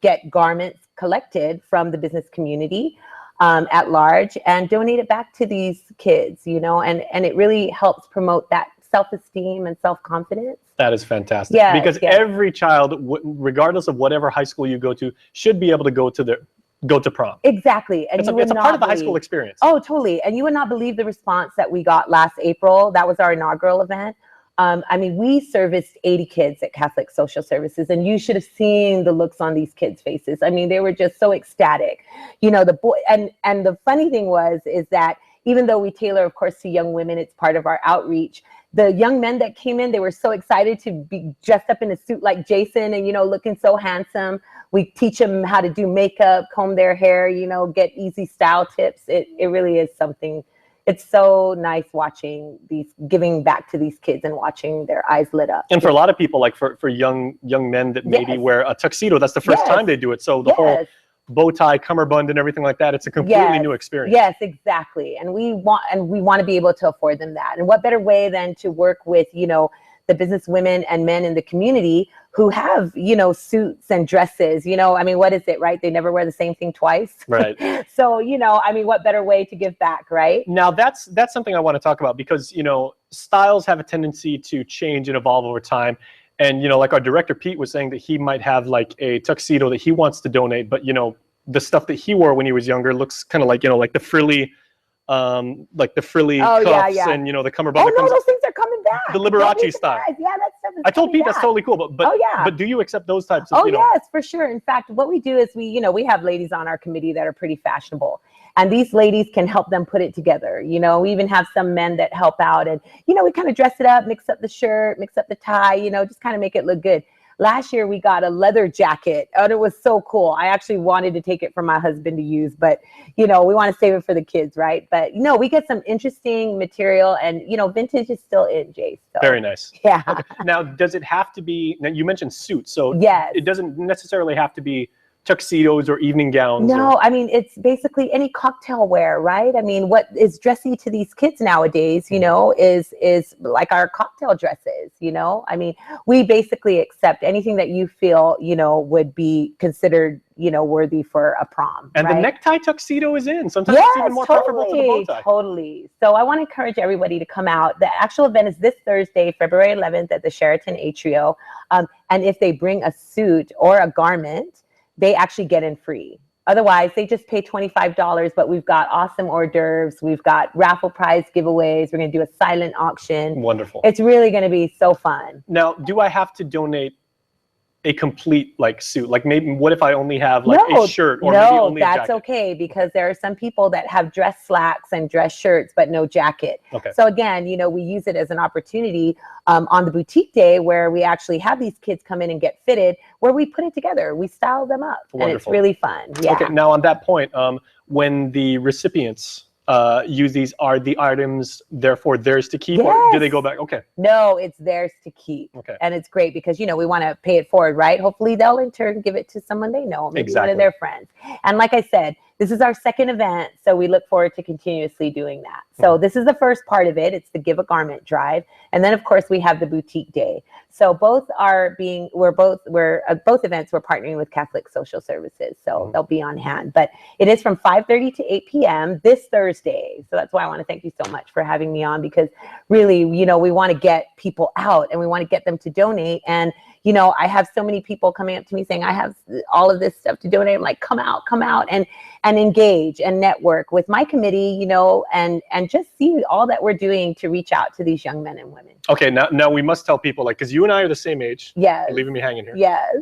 get garments collected from the business community at large and donate it back to these kids, and it really helps promote that self-esteem and self-confidence. That is fantastic. Yeah, because every child, regardless of whatever high school you go to, should be able to go to go to prom. Exactly. And It's you a would part of the not high school believe- experience. Oh, totally. And you would not believe the response that we got last April. That was our inaugural event. I mean, we serviced 80 kids at Catholic Social Services, and you should have seen the looks on these kids' faces. I mean, they were just so ecstatic. You know, the boy, and the funny thing is that even though we tailor, of course, to young women, it's part of our outreach. The young men that came in, they were so excited to be dressed up in a suit like Jason and, you know, looking so handsome. We teach them how to do makeup, comb their hair, you know, get easy style tips. It really is something. It's so nice watching giving back to these kids and watching their eyes lit up. And for a lot of people, like for young men that maybe wear a tuxedo, that's the first time they do it. So the whole bow tie, cummerbund, and everything like that, it's a completely new experience. Yes, exactly. And we want to be able to afford them that. And what better way than to work with, you know, the business women and men in the community who have, you know, suits and dresses, you know, I mean, what is it, right? They never wear the same thing twice. Right. So, you know, I mean, what better way to give back, right? Now that's something I want to talk about because, you know, styles have a tendency to change and evolve over time. And, you know, like our director, Pete, was saying that he might have like a tuxedo that he wants to donate, but, you know, the stuff that he wore when he was younger looks kind of like, you know, like the frilly cuffs and, you know, the cummerbund. Oh, no, those things are coming back. The Liberace style. Yeah, that stuff is I told Pete coming that's back. totally cool, but do you accept those types of, Oh, you know? yes, for sure. In fact, what we do is we have ladies on our committee that are pretty fashionable. And these ladies can help them put it together. You know, we even have some men that help out. And, you know, we kind of dress it up, mix up the shirt, mix up the tie, you know, just kind of make it look good. Last year, we got a leather jacket, and it was so cool. I actually wanted to take it for my husband to use, but, you know, we want to save it for the kids, right? But, you know, we get some interesting material, and, you know, vintage is still in, Jace. So. Very nice. Yeah. Okay. Now, does it have to be, now you mentioned suits, so yes. It doesn't necessarily have to be tuxedos or evening gowns? No, I mean, it's basically any cocktail wear, right? I mean, what is dressy to these kids nowadays, you know, is like our cocktail dresses, you know? I mean, we basically accept anything that you feel, you know, would be considered, you know, worthy for a prom. And right? the necktie tuxedo is in. Sometimes it's even more preferable to the bow tie. Totally. So I want to encourage everybody to come out. The actual event is this Thursday, February 11th at the Sheraton Atrio. And if they bring a suit or a garment, they actually get in free. Otherwise, they just pay $25, but we've got awesome hors d'oeuvres. We've got raffle prize giveaways. We're going to do a silent auction. Wonderful. It's really going to be so fun. Now, do I have to donate a complete like suit? Like maybe what if I only have like a shirt or maybe only a jacket? That's okay, because there are some people that have dress slacks and dress shirts but no jacket. Okay. So again, you know, we use it as an opportunity on the boutique day where we actually have these kids come in and get fitted, where we put it together, we style them up. Wonderful. And it's really fun. Yeah. Okay, now on that point, when the recipients use these, are the items therefore theirs to keep, or do they go back? Okay. No, it's theirs to keep. Okay. And it's great because, you know, we want to pay it forward, right? Hopefully they'll in turn give it to someone they know, maybe one of their friends. And like I said, this is our second event, so we look forward to continuously doing that. So this is the first part of it. It's the Give a Garment Drive. And then, of course, we have the Boutique Day. So both are being, both events, we're partnering with Catholic Social Services. So they'll be on hand. But it is from 5:30 to 8 p.m. this Thursday. So that's why I want to thank you so much for having me on, because really, you know, we want to get people out and we want to get them to donate. And, you know, I have so many people coming up to me saying, I have all of this stuff to donate. I'm like, come out and engage and network with my committee, you know, and just see all that we're doing to reach out to these young men and women. Okay, now we must tell people, like, because you and I are the same age. Yes. You're leaving me hanging here. Yes.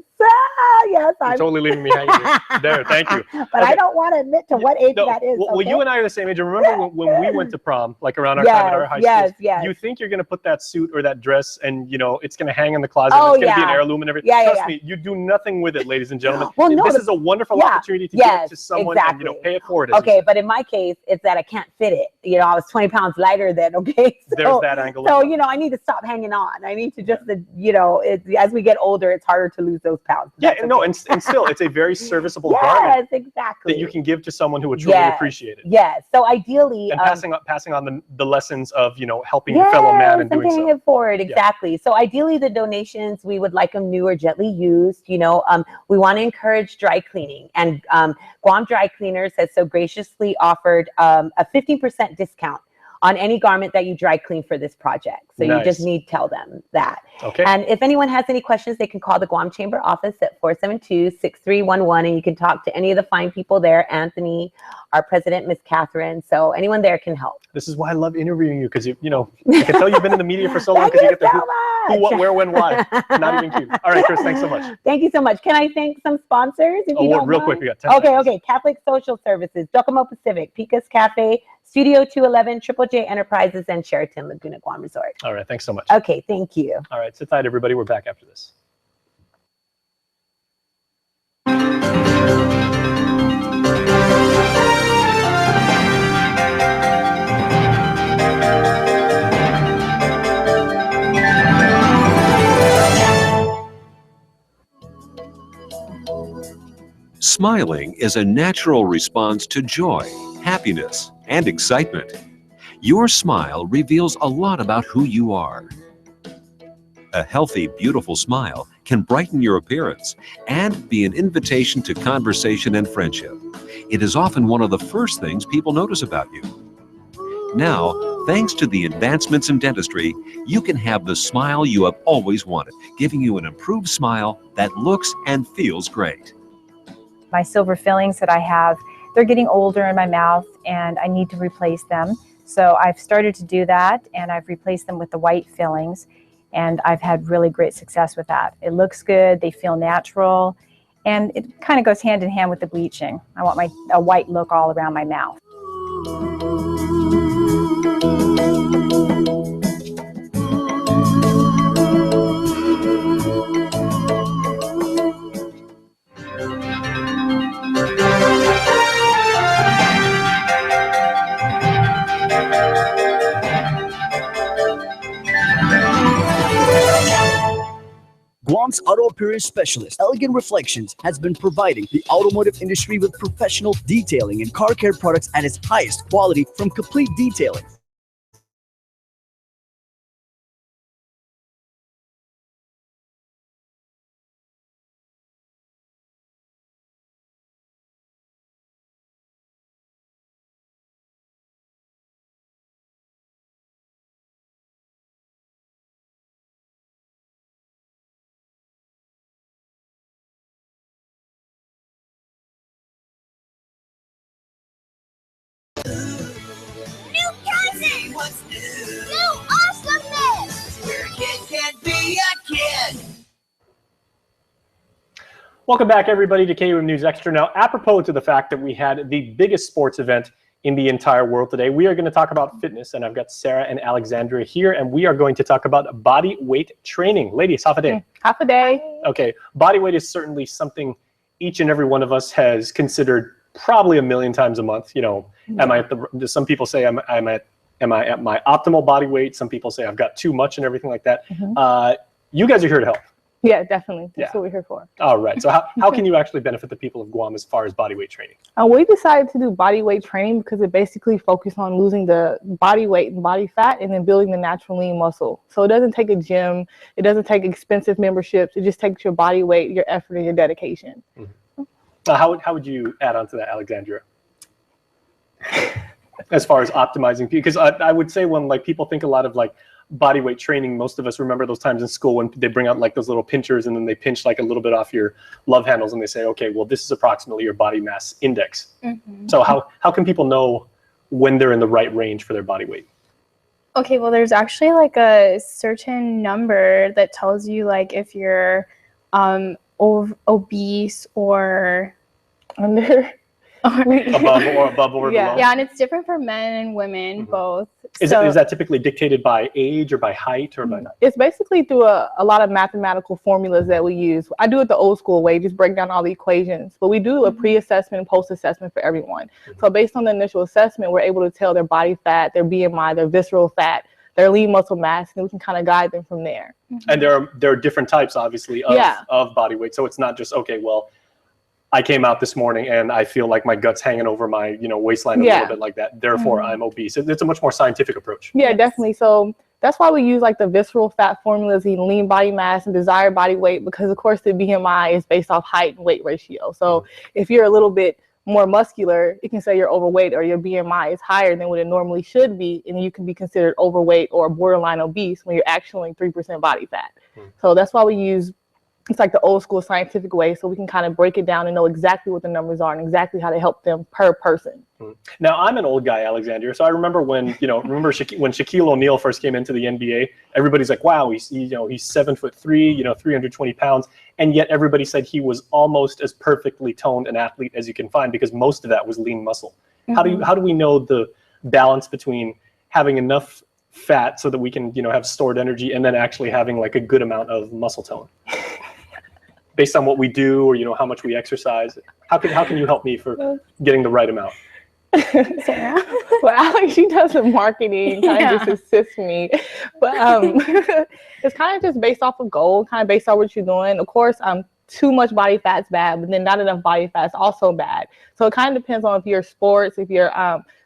Yes. You're totally leaving me hanging here. There, thank you. But I don't want to admit to what age that is. Well, you and I are the same age. Remember when we went to prom, like around our time at our high schools? Yes. You think you're going to put that suit or that dress and, you know, it's going to hang in the closet. And it's going to be an heirloom and everything. Trust me, you do nothing with it, ladies and gentlemen. Well, no, this is a wonderful opportunity to give it to someone and, you know, pay it forward. Okay, but in my case, it's that I can't fit it. You know, I was 20 pounds lighter then, okay? So, there's that angle. So, you know, I need to stop hanging on. I need to just, you know, as we get older, it's harder to lose those pounds. Yeah, no, and still, it's a very serviceable garment. Yes, exactly. That you can give to someone who would truly appreciate it. Yes, so ideally. And passing on the lessons of, you know, helping your fellow man and doing paying it forward, exactly. Yeah. So ideally, the donations, we would like them new or gently used. You know, we want to encourage dry cleaning. And Guam Dry Cleaners has so graciously offered a 15% discount on any garment that you dry clean for this project. So you just need to tell them that. Okay. And if anyone has any questions, they can call the Guam Chamber office at 472-6311, and you can talk to any of the fine people there, Anthony, our president, Miss Catherine. So anyone there can help. This is why I love interviewing you, because, I can tell you've been in the media for so long because you get the who, what, where, when, why. Not even cute. All right, Chris, thanks so much. Thank you so much. Can I thank some sponsors? If you don't real mind? quick, we got 10 seconds. Okay. Catholic Social Services, Docomo Pacific, Picas Cafe, Studio 211, Triple J Enterprises, and Sheraton Laguna Guam Resort. All right, thanks so much. Okay, thank you. All right, sit tight, everybody. We're back after this. Smiling is a natural response to joy, happiness, and excitement. Your smile reveals a lot about who you are. A healthy, beautiful smile can brighten your appearance and be an invitation to conversation and friendship. It is often one of the first things people notice about you. Now, thanks to the advancements in dentistry, you can have the smile you have always wanted, giving you an improved smile that looks and feels great. My silver fillings that I have, they're getting older in my mouth and I need to replace them. So I've started to do that, and I've replaced them with the white fillings, and I've had really great success with that. It looks good, they feel natural, and it kind of goes hand in hand with the bleaching. I want a white look all around my mouth. Guam's auto appearance specialist, Elegant Reflections, has been providing the automotive industry with professional detailing and car care products at its highest quality from complete detailing. New cousin! What's new? New awesomeness! Where a kid can't be a kid! Welcome back, everybody, to KUAM News Extra. Now, apropos to the fact that we had the biggest sports event in the entire world today, we are going to talk about fitness, and I've got Sarah and Alexandria here, and we are going to talk about body weight training. Ladies, half a day. Half a day. Okay, body weight is certainly something each and every one of us has considered probably 1,000,000 times a month. Am I at some people say am I at my optimal body weight? Some people say I've got too much and everything like that. You guys are here to help. Yeah, definitely. That's what we're here for. All right. So how can you actually benefit the people of Guam as far as body weight training? We decided to do body weight training because it basically focuses on losing the body weight and body fat and then building the natural lean muscle. So it doesn't take a gym. It doesn't take expensive memberships. It just takes your body weight, your effort, and your dedication. How would you add on to that, Alexandria? As far as optimizing, because I would say when people think a lot of body weight training, most of us remember those times in school when they bring out those little pinchers and then they pinch a little bit off your love handles and they say, okay, well, this is approximately your body mass index. So how can people know when they're in the right range for their body weight? Okay, well, there's actually a certain number that tells you if you're obese or under. above or below? Yeah, and it's different for men and women both. Is that typically dictated by age or by height or by? It's basically through a lot of mathematical formulas that we use. I do it the old school way, just break down all the equations. But we do a pre-assessment and post-assessment for everyone. So based on the initial assessment, we're able to tell their body fat, their BMI, their visceral fat, their lean muscle mass, and we can kind of guide them from there. And there are different types, obviously, of body weight. So it's not just, okay, well, I came out this morning and I feel like my gut's hanging over my, waistline a little bit like that. Therefore, I'm obese. It's a much more scientific approach. Yeah, definitely. So that's why we use the visceral fat formulas, the lean body mass and desired body weight, because of course the BMI is based off height and weight ratio. So if you're a little bit more muscular, it can say you're overweight or your BMI is higher than what it normally should be, and you can be considered overweight or borderline obese when you're actually 3% body fat. So that's why we use, it's like the old school scientific way, so we can kind of break it down and know exactly what the numbers are and exactly how to help them per person. Now, I'm an old guy, Alexandria, so I remember when, when Shaquille O'Neal first came into the NBA, everybody's like, wow, he's 7'3", 320 pounds, and yet everybody said he was almost as perfectly toned an athlete as you can find because most of that was lean muscle. How do we know the balance between having enough fat so that we can, have stored energy and then actually having like a good amount of muscle tone? Based on what we do or, how much we exercise, how can you help me for getting the right amount? Well, Alex, she does the marketing, kind of just assists me. But it's kind of just based off of goal, kind of based on what you're doing. Of course, too much body fat's bad, but then not enough body fat's also bad. So it kind of depends on if you're sports, if you're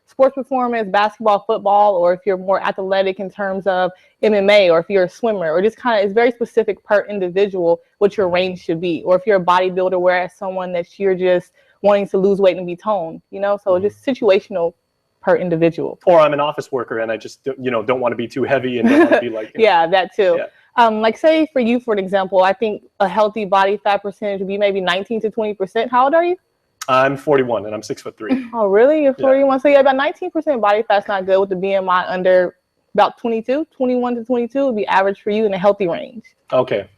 sports performance, basketball, football, or if you're more athletic in terms of MMA, or if you're a swimmer, or just kind of, it's very specific per individual what your range should be. Or if you're a bodybuilder, whereas someone that you're just wanting to lose weight and be toned, so it's just situational per individual. Or I'm an office worker and I just, don't want to be too heavy and don't want to be like, yeah, that too. Yeah. Like say for you, for an example, I think a healthy body fat percentage would be maybe 19 to 20%. How old are you? I'm 41 and I'm 6'3". Oh, really? You're 41. So yeah, about 19% body fat's not good with the BMI under about 22, 21 to 22 would be average for you in a healthy range. Okay.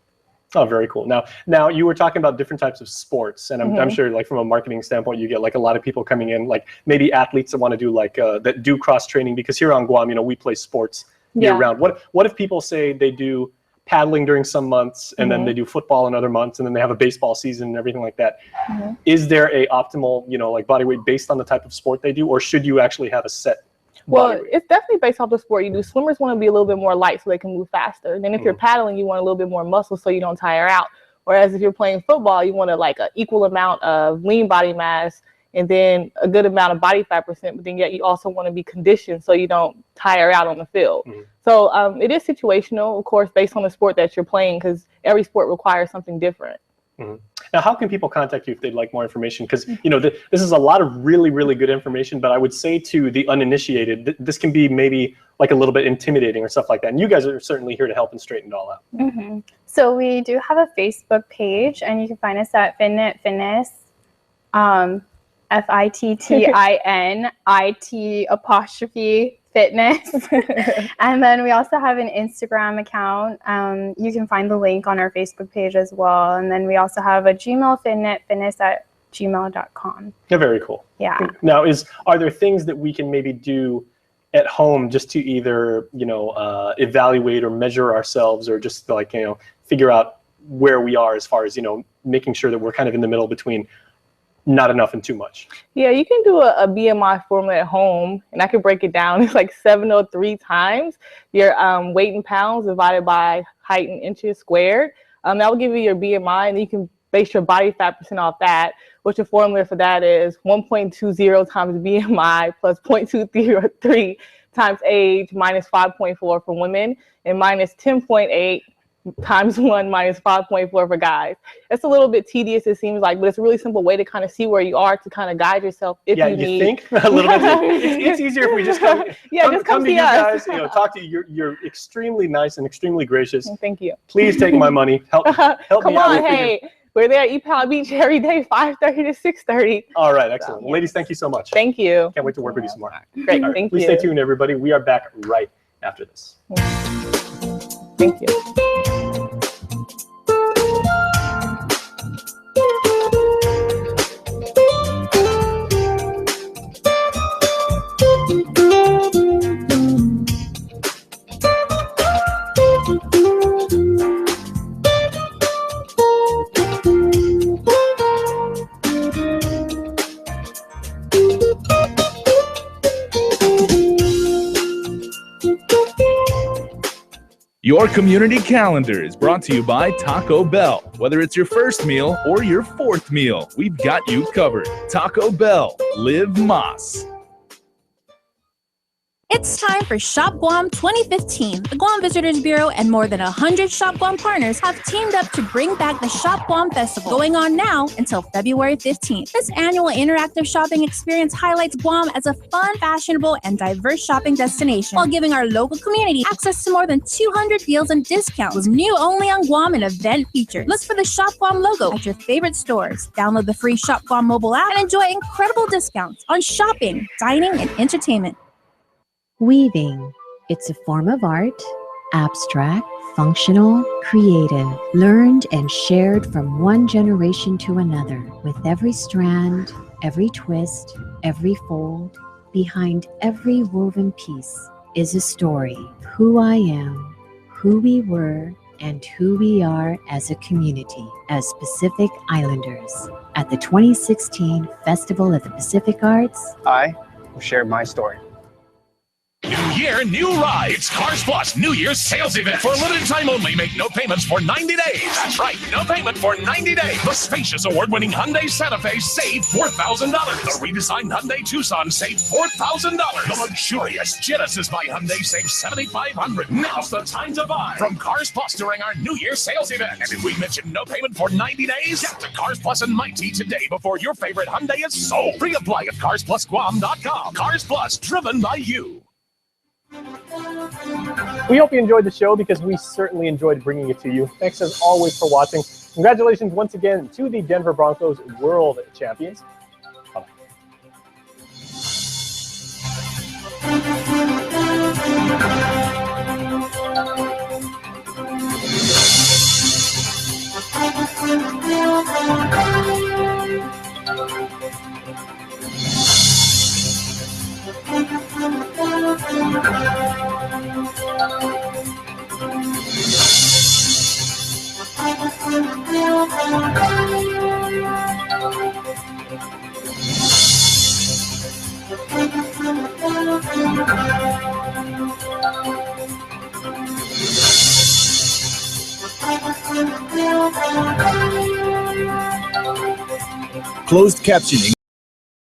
Oh, very cool. Now you were talking about different types of sports, and I'm sure, like from a marketing standpoint, you get like a lot of people coming in, like maybe athletes that want to do like that do cross training, because here on Guam, we play sports year round. What if people say they do paddling during some months and then they do football in other months and then they have a baseball season and everything like that? Is there a optimal, like body weight based on the type of sport they do, or should you actually have a set? Well, it's definitely based off the sport you do. Swimmers want to be a little bit more light so they can move faster. And then if you're paddling, you want a little bit more muscle so you don't tire out. Whereas if you're playing football, you want an equal amount of lean body mass and then a good amount of body fat percent, but then yet you also want to be conditioned so you don't tire out on the field. So it is situational, of course, based on the sport that you're playing, because every sport requires something different. Now, how can people contact you if they'd like more information? Because, this is a lot of really, really good information, but I would say to the uninitiated, this can be maybe like a little bit intimidating or stuff like that. And you guys are certainly here to help and straighten it all out. So we do have a Facebook page, and you can find us at Fitnet Fitness, FITTINIT' fitness. And then we also have an Instagram account. You can find the link on our Facebook page as well. And then we also have a Gmail, fitnetfitness@gmail.com. Yeah, very cool. Yeah. Now, are there things that we can maybe do at home just to either, evaluate or measure ourselves, or just like, figure out where we are as far as, making sure that we're kind of in the middle between not enough and too much? Yeah, you can do a BMI formula at home, and I can break it down. It's like 703 times your weight in pounds divided by height in inches squared. That will give you your BMI, and you can base your body fat percent off that, which the formula for that is 1.20 times BMI plus 0.233 times age minus 5.4 for women, and minus 10.8 times 1 minus 5.4 for guys. It's a little bit tedious, it seems like, but it's a really simple way to kind of see where you are, to kind of guide yourself if you need. Yeah, you think? A little bit. It's easier if we just come to you guys, talk to you. You're extremely nice and extremely gracious. Thank you. Please take my money. Help me out. Come on, hey. We're there at East Palm Beach every day, 5:30 to 6:30. All right, excellent. Well, ladies, thank you so much. Thank you. Can't wait to work with you some more. Great, right, thank please you. Stay tuned, everybody. We are back right after this. Thank you. Your community calendar is brought to you by Taco Bell. Whether it's your first meal or your fourth meal, we've got you covered. Taco Bell, live Más. It's time for Shop Guam 2015. The Guam Visitors Bureau and more than 100 Shop Guam partners have teamed up to bring back the Shop Guam Festival, going on now until February 15th. This annual interactive shopping experience highlights Guam as a fun, fashionable, and diverse shopping destination, while giving our local community access to more than 200 deals and discounts with new only on Guam and event features. Look for the Shop Guam logo at your favorite stores. Download the free Shop Guam mobile app and enjoy incredible discounts on shopping, dining, and entertainment. Weaving. It's a form of art, abstract, functional, creative, learned and shared from one generation to another. With every strand, every twist, every fold, behind every woven piece is a story. Who I am, who we were, and who we are as a community, as Pacific Islanders. At the 2016 Festival of the Pacific Arts, I will share my story. New year, new rides. Cars Plus New Year's sales event. For a limited time only, make no payments for 90 days. That's right, no payment for 90 days. The spacious award-winning Hyundai Santa Fe saved $4,000. The redesigned Hyundai Tucson saved $4,000. The luxurious Genesis by Hyundai saved $7,500. Now's the time to buy from Cars Plus during our New Year sales event. And if we mention no payment for 90 days, get to Cars Plus and Mighty today before your favorite Hyundai is sold. Pre-apply at carsplusguam.com. Cars Plus, driven by you. We hope you enjoyed the show because we certainly enjoyed bringing it to you. Thanks as always for watching. Congratulations once again to the Denver Broncos World Champions. Bye-bye. Closed captioning